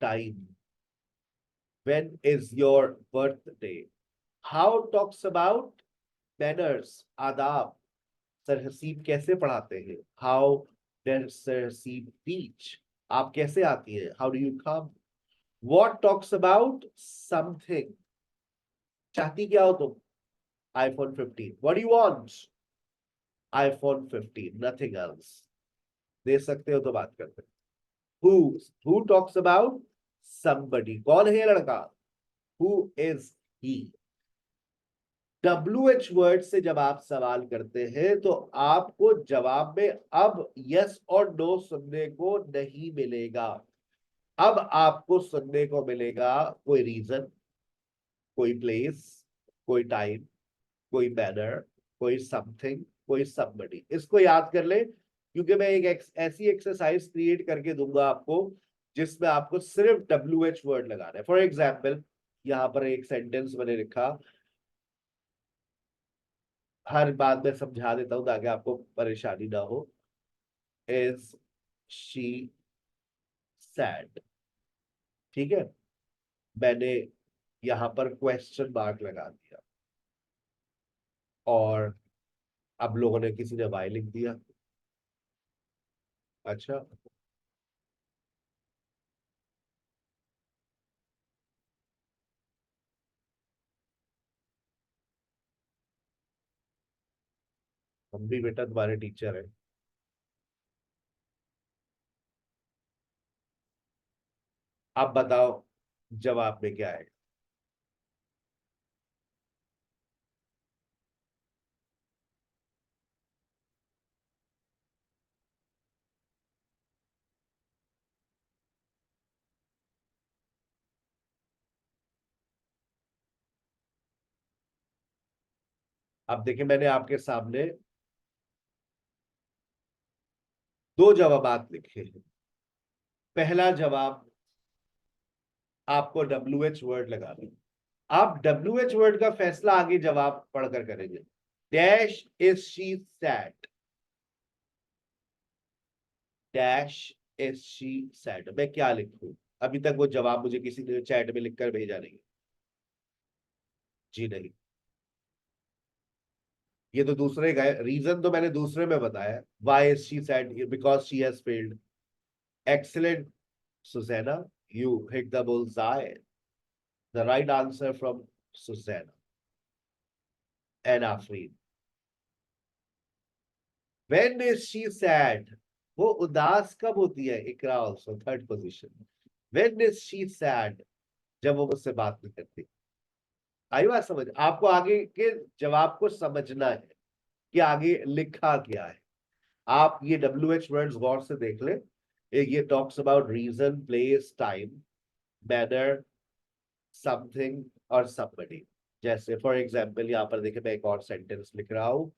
A: time. When is your birthday? How talks about manners. आदाब. सर हसीब कैसे पढ़ाते हैं? How does Sir Haseeb teach? आप कैसे आती है? How do you come? What talks about something? चाहती क्या हो तुम? iPhone 15. What do you want? iPhone 15. Nothing else. दे सकते हो तो बात करते हैं। Who talks about somebody? कौन है लड़का? Who is he? WH word से जब आप सवाल करते हैं तो आपको जवाब में अब यस और नो सुनने को नहीं मिलेगा। अब आपको सुनने को मिलेगा कोई रीजन, कोई प्लेस, कोई टाइम, कोई मैनर, कोई समथिंग, कोई समबडी। इसको याद कर ले, क्योंकि मैं एक ऐसी एक्सरसाइज क्रिएट करके दूंगा आपको जिसमें आपको सिर्फ WH वर्ड लगाना है। फॉर एग्जाम्पल, यहां पर एक सेंटेंस मैंने लिखा, हर बात में समझा देता हूं ताकि आपको परेशानी ना हो। Is she sad? ठीक है, मैंने यहां पर क्वेश्चन मार्क लगा दिया और अब लोगों ने, किसी ने वाई लिख दिया। अच्छा, हम भी बेटा तुम्हारे टीचर हैं। आप बताओ जवाब में क्या है? अब देखिए, मैंने आपके सामने दो जवाब लिखे हैं। पहला जवाब आपको WH वर्ड लगाना। आप WH वर्ड का फैसला आगे जवाब पढ़कर करेंगे। Dash is she sad? Dash is she sad, मैं क्या लिखूं? अभी तक वो जवाब मुझे किसी ने चैट में लिखकर भेजा नहीं। जी नहीं, ये तो दूसरे का है। रीजन तो मैंने दूसरे में बताया। Why is she sad? Because she has failed. Excellent Susanna, you hit the bullseye. The right answer from Susanna and Afreen. When is she sad? वो उदास कब होती है? Iqra also third position. When is she sad? जब वो मुझसे बात नहीं करती। आई बात समझ? आपको आगे के जवाब को समझना है कि आगे लिखा क्या है। आप ये WH वर्ड्स गौर से देख ले। ये talks about reason, place, time, manner, something और समबडी। जैसे फॉर एग्जाम्पल यहाँ पर देखिए, मैं एक और सेंटेंस लिख रहा हूं।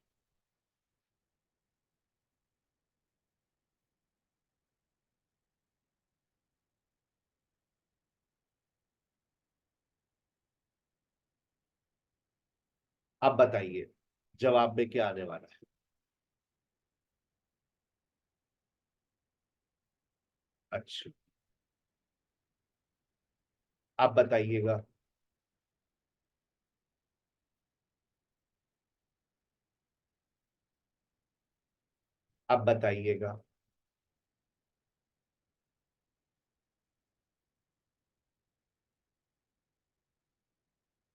A: अब बताइए जवाब में क्या आने वाला है? अच्छा, आप बताइएगा। अब बताइएगा।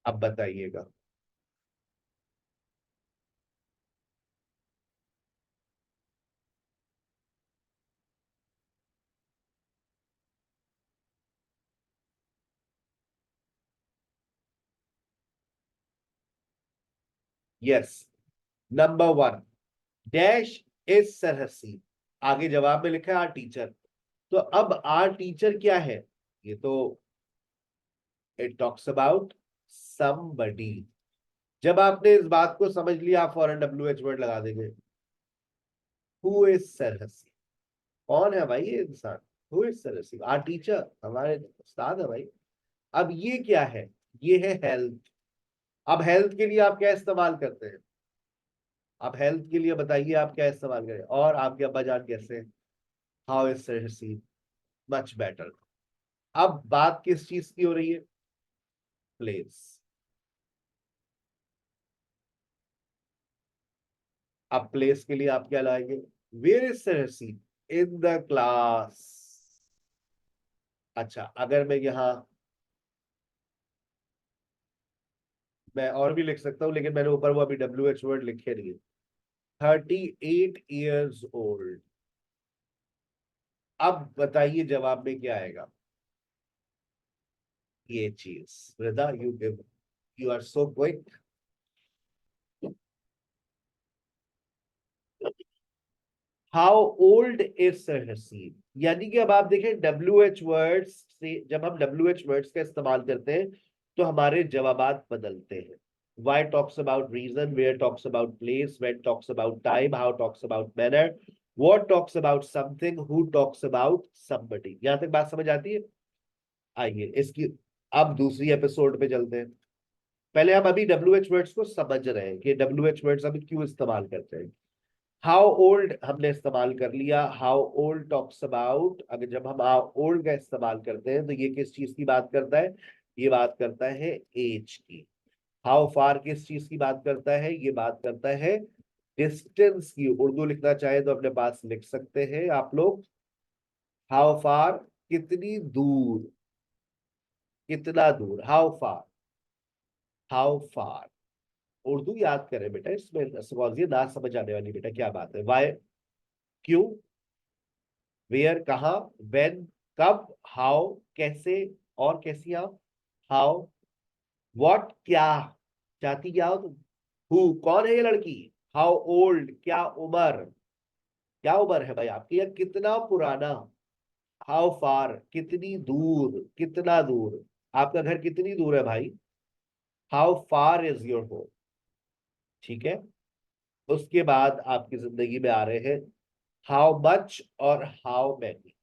A: अब बताइएगा। यस, नंबर 1 डैश इज सरहसी, आगे जवाब में लिखा है आर टीचर। तो अब आर टीचर क्या है, ये तो इट टॉक्स अबाउट समबडी। जब आपने इस बात को समझ लिया, आप फॉरन WH वर्ड लगा देंगे। हु इज सरहसी, कौन है भाई ये इंसान, हु इज सरहसी, आर टीचर, हमारे उस्ताद है भाई। अब ये क्या है, ये है हेल्थ। अब हेल्थ के लिए आप क्या इस्तेमाल करते हैं, आप हेल्थ के लिए बताइए आप क्या इस्तेमाल करें, और आपके अब्बा जान कैसे, हाउ इज सरहसी, मच बेटर। अब बात किस चीज की हो रही है, प्लेस। अब प्लेस के लिए आप क्या लाएंगे, where is Sarhasi, in the class. अच्छा, अगर मैं यहां, मैं और भी लिख सकता हूं, लेकिन मैंने ऊपर वो अभी WH वर्ड लिखे नहीं। 38 years old। अब बताइए जवाब में क्या आएगा, ये चीज। Vrida, you are so quick. How old is Sarhasi, यानी कि अब आप देखें WH वर्ड्स से, जब हम WH वर्ड्स का इस्तेमाल करते हैं तो हमारे जवाबात बदलते हैं। Why talks about reason, where talks about place, when talks about time, how talks about manner, what talks about something, who talks about somebody। यहां तक बात समझ आती है। आइए इसकी अब दूसरी एपिसोड पे चलते हैं। पहले हम अभी WH वर्ड्स को समझ रहे हैं कि WH वर्ड्स अभी क्यों इस्तेमाल करते हैं। हाउ ओल्ड हमने इस्तेमाल कर लिया, हाउ ओल्ड टॉक्स अबाउट, अगर जब हम हाउ ओल्ड का इस्तेमाल करते हैं तो ये किस चीज की बात करता है, ये बात करता है एज की। हाउ फार किस चीज की बात करता है, ये बात करता है डिस्टेंस की। उर्दू लिखना चाहे तो अपने पास लिख सकते हैं आप लोग, हाउ फार कितनी दूर, कितना दूर, how far, how far. Urdu याद करें बेटा, इसमें समझिए ना समझ आने वाली बेटा क्या बात है। वाई, क्यों, वेयर कहाँ, व्हेन कब, हाउ कैसे, और कैसी आप, हाउ, व्हाट क्या, चाहती क्या हो तुम, हु कौन है ये लड़की, हाउ ओल्ड क्या उम्र, क्या उम्र है भाई आपकी, या कितना पुराना, हाउ फार कितनी दूर, कितना दूर, आपका घर कितनी दूर है भाई, how far is your home. ठीक है, उसके बाद आपकी जिंदगी में आ रहे हैं हाउ मच और how many.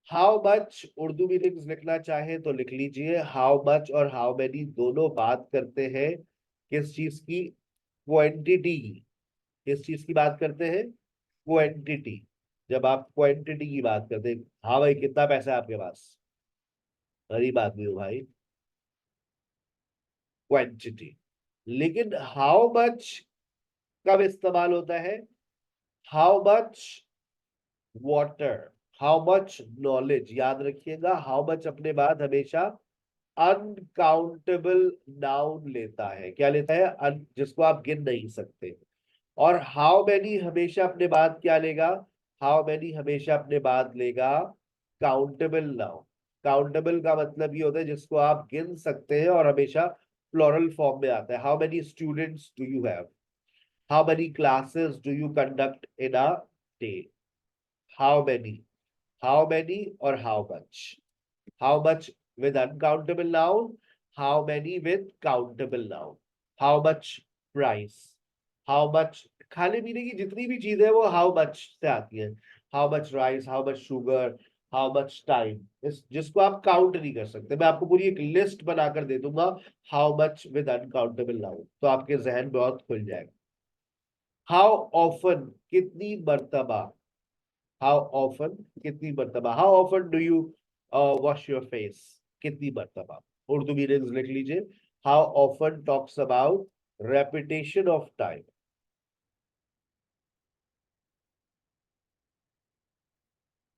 A: How much Urdu meanings लिखना चाहे तो लिख लीजिए, हाउ मच और हाउ मैनी दोनों बात करते हैं किस चीज की, क्वांटिटी की। किस चीज की बात करते हैं, क्वांटिटी। जब आप क्वांटिटी की बात करते हैं, हाँ भाई कितना पैसा है आपके पास, गरीब आदमी हो भाई, क्वांटिटी। लेकिन हाउ मच कब इस्तेमाल होता है, how much water, how much knowledge. याद रखिएगा, हाउ मच अपने बाद हमेशा अनकाउंटेबल नाउन लेता है। क्या लेता है, जिसको आप गिन नहीं सकते। और हाउ मैनी हमेशा अपने बाद क्या लेगा, हाउ मैनी हमेशा अपने बाद लेगा काउंटेबल नाउन। काउंटेबल का मतलब ये होता है जिसको आप गिन सकते हैं और हमेशा प्लूरल फॉर्म में आता है। How many students do you have, how many classes do you conduct in a day. How many, how many और how much. How much with uncountable noun, how many with countable noun, how much price, how much, खाने पीने की जितनी भी चीजें हैं वो how much से आती है। how much rice, how much sugar, how much time, इस जिसको आप काउंट नहीं कर सकते। मैं आपको पूरी एक लिस्ट बनाकर दे दूंगा how much with uncountable noun, तो आपके जहन बहुत खुल जाएगा। how often कितनी मर्तबा, how often कितनी मर्तबा, how often do you wash your face, कितनी मर्तबा। उर्दू मीनिंग्स लिख लीजिए, how often talks about repetition of time,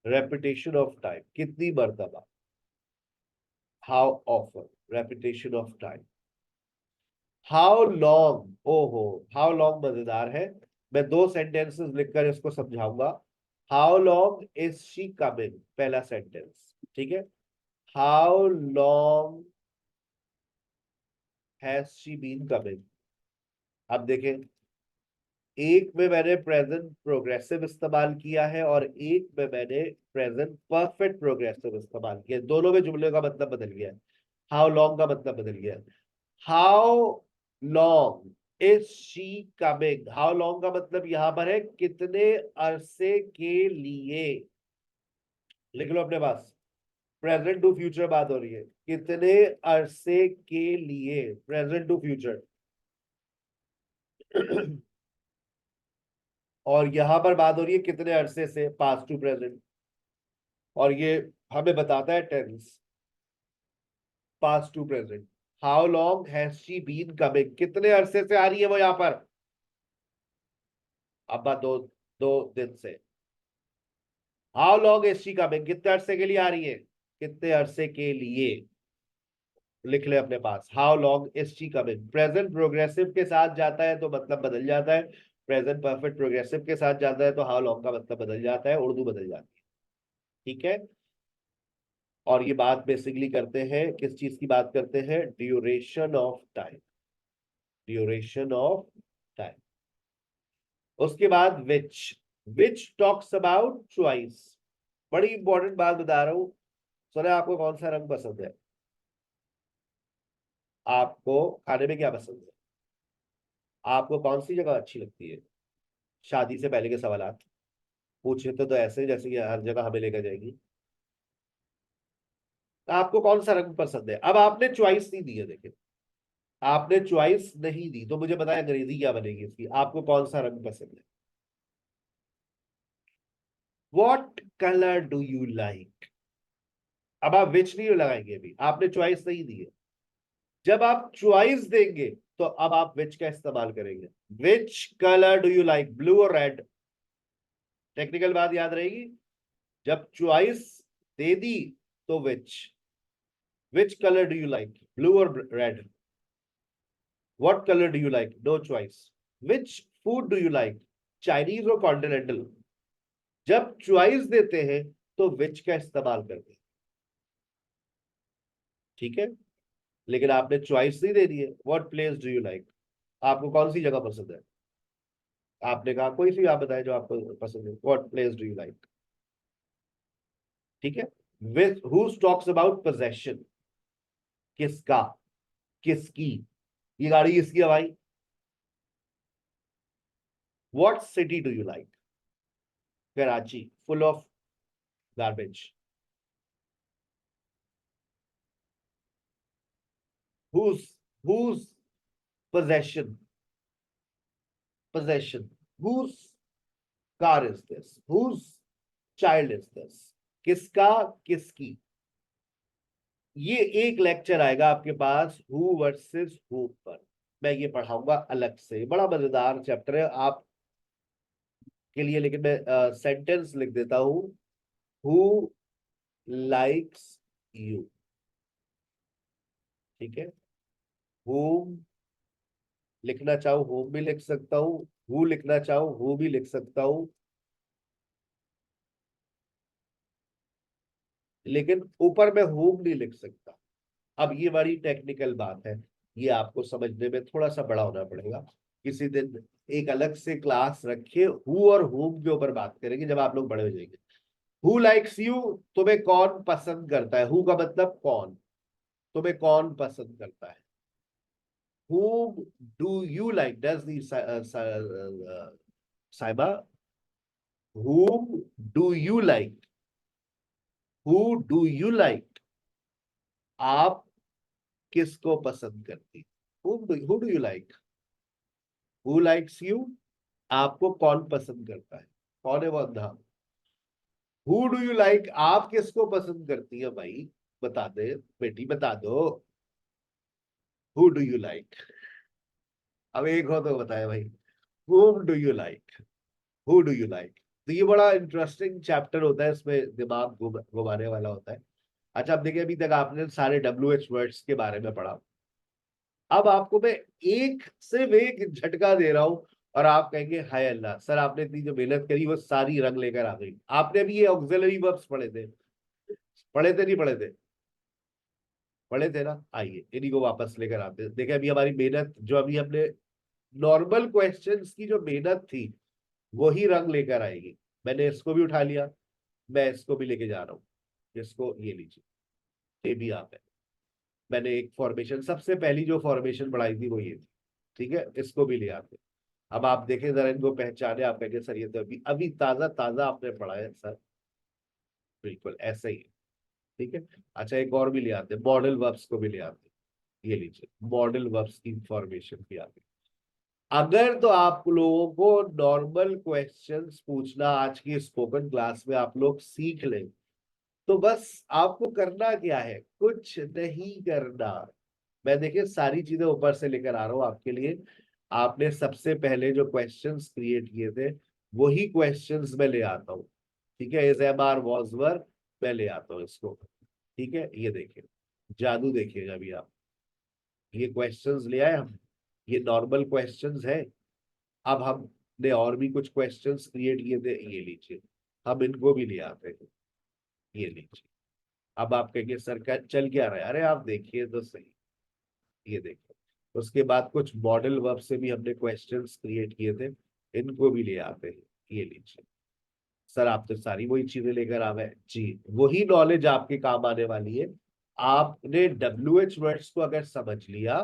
A: repetition of time कितनी मर्तबा, how often repetition of time। how long, ओहो, how long मजेदार है, मैं दो सेंटेंसेस लिखकर इसको समझाऊंगा। how long is she coming, पहला सेंटेंस, ठीक है। how long has she been coming, अब देखें, एक में मैंने प्रेजेंट प्रोग्रेसिव इस्तेमाल किया है और एक में मैंने प्रेजेंट परफेक्ट प्रोग्रेसिव इस्तेमाल किया है। दोनों में जुमले का मतलब बदल गया है। हाउ लॉन्ग का मतलब बदल गया है। How long is she coming, how long का मतलब यहां पर है कितने अरसे के लिए। लिख लो अपने पास, प्रेजेंट टू फ्यूचर बात हो रही है, कितने अरसे के लिए, प्रेजेंट टू फ्यूचर। और यहां पर बात हो रही है कितने अरसे से, पास्ट टू प्रेजेंट। और ये हमें बताता है tense, past to present. How long has she been coming, कितने अरसे से आ रही है वो यहां पर। अब बात दो दो दिन से। How long is she coming, कितने अरसे के लिए आ रही है, कितने अरसे के लिए। लिख ले अपने पास, how long is she coming. Present progressive के साथ जाता है तो मतलब बदल जाता है, प्रेजेंट परफेक्ट प्रोग्रेसिव के साथ जाता है तो हाउ लॉन्ग का मतलब बदल जाता है, उर्दू बदल जाती है। ठीक है। और ये बात बेसिकली करते हैं, किस चीज की बात करते हैं, duration of time, duration of time. उसके बाद विच टॉक्स अबाउट चॉइस। बड़ी इंपॉर्टेंट बात बता रहा हूं। सुने, आपको कौन सा रंग पसंद है, आपको खाने में क्या पसंद है, आपको कौन सी जगह अच्छी लगती है। शादी से पहले के सवालात पूछे तो ऐसे जैसे कि हर जगह हमें लेकर जाएगी। आपको कौन सा रंग पसंद है। अब आपने चॉइस नहीं दी है, देखिए आपने चॉइस नहीं दी तो मुझे बताया अंग्रेजी क्या बनेगी इसकी। आपको कौन सा रंग पसंद है, what colour do you like. अब आप विच नहीं लगाएंगे, अभी आपने चॉइस नहीं दी है। जब आप चॉइस देंगे तो अब आप विच का इस्तेमाल करेंगे। Which colour do you like, blue और रेड। टेक्निकल बात याद रहेगी, जब चॉइस दे दी तो which colour do you like, blue और red. What colour do you like, no choice. Which food do you like, Chinese और कॉन्टिनेंटल। जब चॉइस देते हैं तो विच का इस्तेमाल करते हैं। ठीक है। लेकिन आपने चॉइस नहीं दे दी है, what place do you like, आपको कौन सी जगह पसंद है। आपने कहा कोई सी, आप बताएं जो आपको पसंद है, what place do you like. ठीक है। With who talks about possession, किसका, किसकी, ये गाड़ी किसकी है भाई। What city do you like, Karachi, full of garbage. whose possession, possession, whose car is this, whose child is this, किसका, किसकी। ये एक लेक्चर आएगा आपके पास हु वर्सेस हु पर, मैं ये पढ़ाऊंगा अलग से, बड़ा मजेदार चैप्टर है आप के लिए। लेकिन मैं सेंटेंस लिख देता हूं, हु लाइक्स यू। ठीक है। whom लिखना चाहूं whom भी लिख सकता हूं, who लिखना चाहूं who भी लिख सकता हूं, लेकिन ऊपर में whom नहीं लिख सकता। अब ये बड़ी टेक्निकल बात है, ये आपको समझने में थोड़ा सा बड़ा होना पड़ेगा। किसी दिन एक अलग से क्लास रखिए, हु और whom के ऊपर बात करेंगे जब आप लोग बड़े हो जाएंगे। हु लाइक्स यू, तुम्हें कौन पसंद करता है, हु का मतलब कौन, तुम्हें कौन पसंद करता है। whom do you like, does the साइबा, whom do you like, who do you like, आप किसको पसंद करती, who do you like, who likes you, आपको कौन पसंद करता है, कौन है वो अंधा। who do you like, आप किसको पसंद करती है भाई, बता दे बेटी बता दो। who do you like, अब एक हो तो बताए भाई, whom do you like, who do you like। तो ये बड़ा इंटरेस्टिंग चैप्टर होता है, इसमें दिमाग घुमाने वाला होता है। अच्छा, अब देखिए अभी तक आपने सारे WH वर्ड्स के बारे में पढ़ा, अब आपको मैं एक सिर्फ एक झटका दे रहा हूं और आप कहेंगे हाय अल्लाह सर, आपने इतनी जो मेहनत करी वो सारी रंग लेकर आ गई। आपने अभी ये ऑक्सिलरी वर्ब्स पढ़े थे, पढ़े थे नहीं पढ़े थे, पढ़े थे ना। आइए इन्हीं को वापस लेकर आते हैं। देखिए अभी हमारी मेहनत जो अभी हमने नॉर्मल क्वेश्चंस की जो मेहनत थी वही रंग लेकर आएगी। मैंने इसको भी उठा लिया, मैं इसको भी लेके जा रहा हूँ, इसको ये लीजिए, ये भी आप है। मैंने एक फॉर्मेशन, सबसे पहली जो फॉर्मेशन बढ़ाई थी वो ये थी, ठीक है, इसको भी ले आते। अब आप देखें जरा, इनको पहचाने, आप कहेंगे सर ये तो अभी अभी ताजा ताजा आपने पढ़ा है सर, बिल्कुल ऐसा ही है, ठीक है। अच्छा, एक और भी ले आते, मॉडल वर्ब्स को भी ले आते, ये लीजिए, मॉडल वर्ब्स की फॉर्मेशन भी आती। अगर तो आप लोगों को नॉर्मल क्वेश्चंस पूछना आज की स्पोकन क्लास में आप लोग सीख लें, तो बस आपको करना क्या है, कुछ नहीं करना। मैं देखिए सारी चीजें ऊपर से लेकर आ रहा हूं आपके लिए। आपने सबसे पहले जो क्वेश्चंस क्रिएट किए थे वही क्वेश्चंस मैं ले आता हूँ, ठीक है। Is am are was were, मैं ले आता हूँ इसको, ठीक है। ये देखिए, जादू देखिएगा अभी आप, ये क्वेश्चंस ले आए हम, ये नॉर्मल क्वेश्चंस है। अब हमने और भी कुछ क्वेश्चंस क्रिएट किए थे, ये लीजिए, हम इनको भी ले आते हैं, ये लीजिए। अब आप कहेंगे सर का चल क्या रहा है, अरे आप देखिए तो सही, ये देखिए। उसके बाद कुछ मॉडल वर्ब से भी हमने क्वेश्चंस क्रिएट किए थे, इनको भी ले आते हैं, ये लीजिए। सर आप तो सारी वही चीजें लेकर आ गए जी, वही नॉलेज आपके काम आने वाली है। आपने WH वर्ड्स को अगर समझ लिया,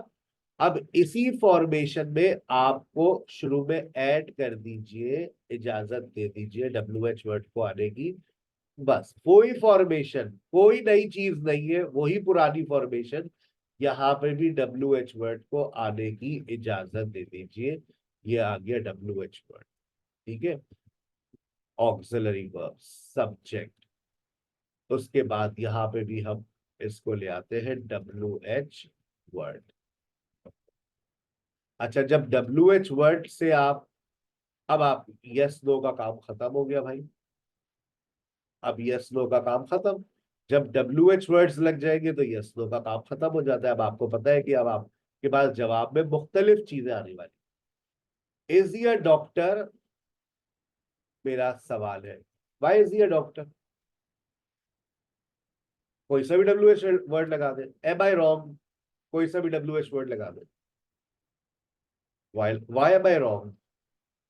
A: अब इसी फॉर्मेशन में आपको शुरू में ऐड कर दीजिए, इजाजत दे दीजिए WH वर्ड को आने की। बस कोई फॉर्मेशन, कोई नई चीज नहीं है, वही पुरानी फॉर्मेशन, यहाँ पे भी WH वर्ड को आने की इजाजत दे दीजिए। ये आ गया WH वर्ड, ठीक है। Auxiliary verb, subject. उसके बाद यहाँ पे भी हम इसको ले आते हैं WH वर्ड। अच्छा, जब WH वर्ड से अब आप यस नो का काम खत्म हो गया भाई, अब यस नो का काम खत्म। जब WH वर्ड्स लग जाएंगे तो यस नो का काम खत्म हो जाता है। अब आपको पता है कि अब आपके पास जवाब में मुख्तलिफ चीजें आने वाली। इज ही अ डॉक्टर, मेरा सवाल है, why is he a doctor, कोई सा भी WH वर्ड लगा दे। एम आई रॉन्ग, कोई सा भी WH वर्ड लगा दे। Why am I wrong,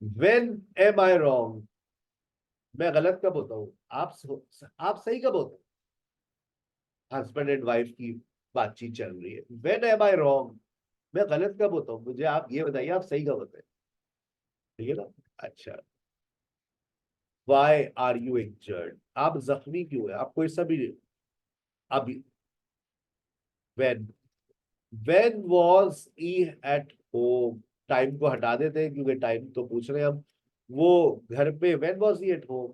A: when am I wrong, मैं गलत कब होता हूँ, आप सही कब होते हैं। हस्बैंड एंड वाइफ की बातचीत चल रही है, व्हेन एम आई रॉन्ग, मैं गलत कब होता हूँ, मुझे आप ये बताइए, आप सही कब होते हैं, ठीक है ना। अच्छा, वाई आर यू इंजर्ड, आप जख्मी क्यों है, आप कोई सा भी। अभी when, when was he at home, time को हटा देते हैं क्योंकि टाइम तो पूछ रहे हैं हम, वो घर पे, when was he at home.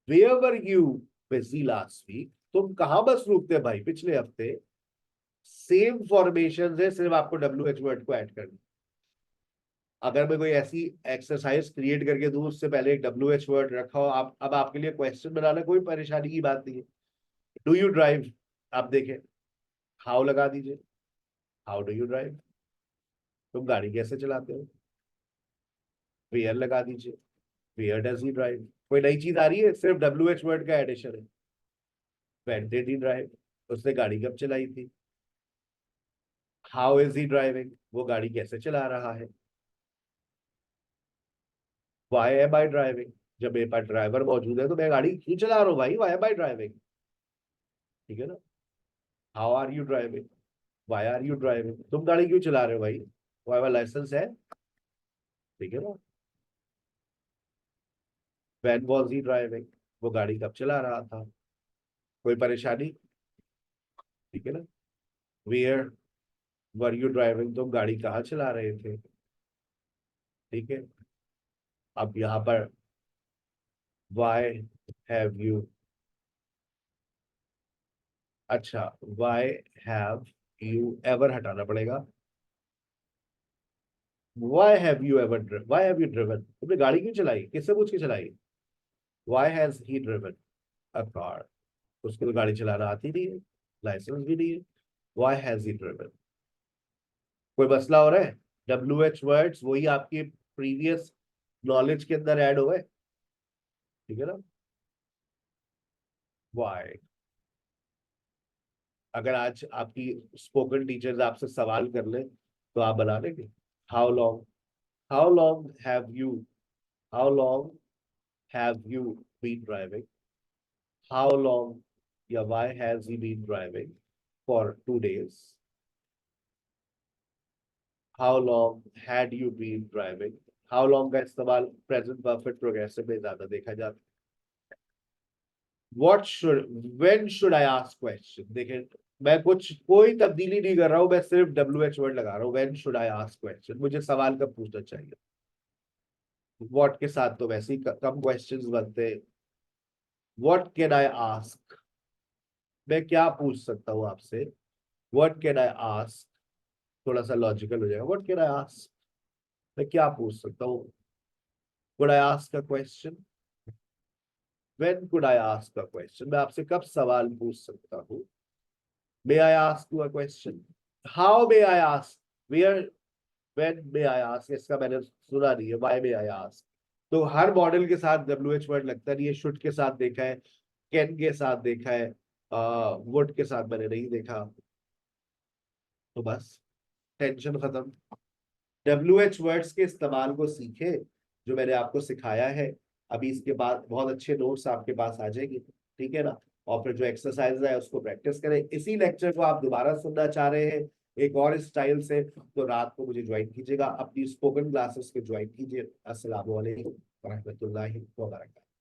A: Where were you busy last week, तुम कहां मसरूफ थे भाई पिछले हफ्ते। सेम फॉर्मेशन है, सिर्फ आपको WH वर्ड को ऐड करना। अगर मैं कोई ऐसी एक्सरसाइज क्रिएट करके दूं, उससे पहले एक WH वर्ड रखा हो, आप अब आपके लिए क्वेश्चन बनाना कोई परेशानी की बात नहीं है। डू यू ड्राइव, आप देखें, हाउ लगा दीजिए, हाउ डू यू ड्राइव, तुम गाड़ी कैसे चलाते हो। वेयर लगा दीजिए, वेयर डज ही ड्राइव, कोई नई चीज आ रही है, सिर्फ WH वर्ड का एडिशन है। व्हेन डिड ही ड्राइव, उसने गाड़ी कब चलाई थी। हाउ इज ही ड्राइविंग, वो गाड़ी कैसे चला रहा है। वाई एम आई ड्राइविंग, जब मेरे पास ड्राइवर मौजूद है तो मैं गाड़ी क्यों चला रहा हूँ भाई, वाई एम आई ड्राइविंग, ठीक है ना। How are you driving, why are you driving, तुम गाड़ी क्यों चला रहे हो भाई, वाई लाइसेंस है, ठीक है ना। व्हेन वॉज ही ड्राइविंग, वो गाड़ी कब चला रहा था, कोई परेशानी, ठीक है ना। वेयर वर यू ड्राइविंग, तुम गाड़ी कहाँ चला रहे थे, ठीक है। अब यहाँ पर वाई हैव यू, अच्छा, वाई हैव यू एवर हटाना पड़ेगा। Why have you ever, why have you driven, तुमने गाड़ी क्यों चलाई, किससे पूछ के चलाई। Why has he driven a car, उसको तो गाड़ी चलाना आती नहीं है, लाइसेंस भी नहीं है। वाई हैज ही ड्रिवन, कोई मसला हो रहा है। WH वर्ड्स वही आपके प्रीवियस नॉलेज के अंदर ऐड हो गए, ठीक है ना। वाई, अगर आज आपकी स्पोकन टीचर्स आपसे सवाल कर ले तो आप बना लेंगे, How long? How long have you been driving? How long, yeah, why has he been driving for 2 days? How long had you been driving? How long का इस्तेमाल present perfect progressive में ज्यादा देखा जाता है. When should I ask question? देखें, मैं कोई तब्दीली नहीं कर रहा हूं, मैं सिर्फ WH वर्ड लगा रहा हूं. When should I ask question? मुझे सवाल कब पूछना चाहिए? What के साथ तो वैसे ही कम questions बनते हैं. What can I ask? मैं क्या पूछ सकता हूं आपसे? What can I ask? थोड़ा सा लॉजिकल हो जाएगा. What can I ask? मैं क्या पूछ सकता हूँ? Could I ask a question? When could I ask a question? मैं आपसे कब सवाल पूछ सकता हूँ? May I ask you a question? How may I ask? Where? When may I ask? इसका मैंने सुना नहीं है. Why may I ask? तो हर मॉडल के साथ WH वर्ड लगता नहीं है. शुड के साथ देखा है, कैन के साथ देखा है, वुड के साथ मैंने नहीं देखा. तो बस टेंशन खत्म. WH वर्ड्स के इस्तेमाल को सीखे जो मैंने आपको सिखाया है. अभी इसके बाद बहुत अच्छे नोट्स आपके पास आ जाएंगे, ठीक है ना. और फिर जो एक्सरसाइज है उसको प्रैक्टिस करें. इसी लेक्चर को आप दोबारा सुनना चाह रहे हैं एक और स्टाइल से, तो रात को मुझे ज्वाइन कीजिएगा. अपनी स्पोकन क्लासेस को ज्वाइन कीजिए. अस्सलाम वालेकुम व रहमतुल्लाहि व बरकातहू.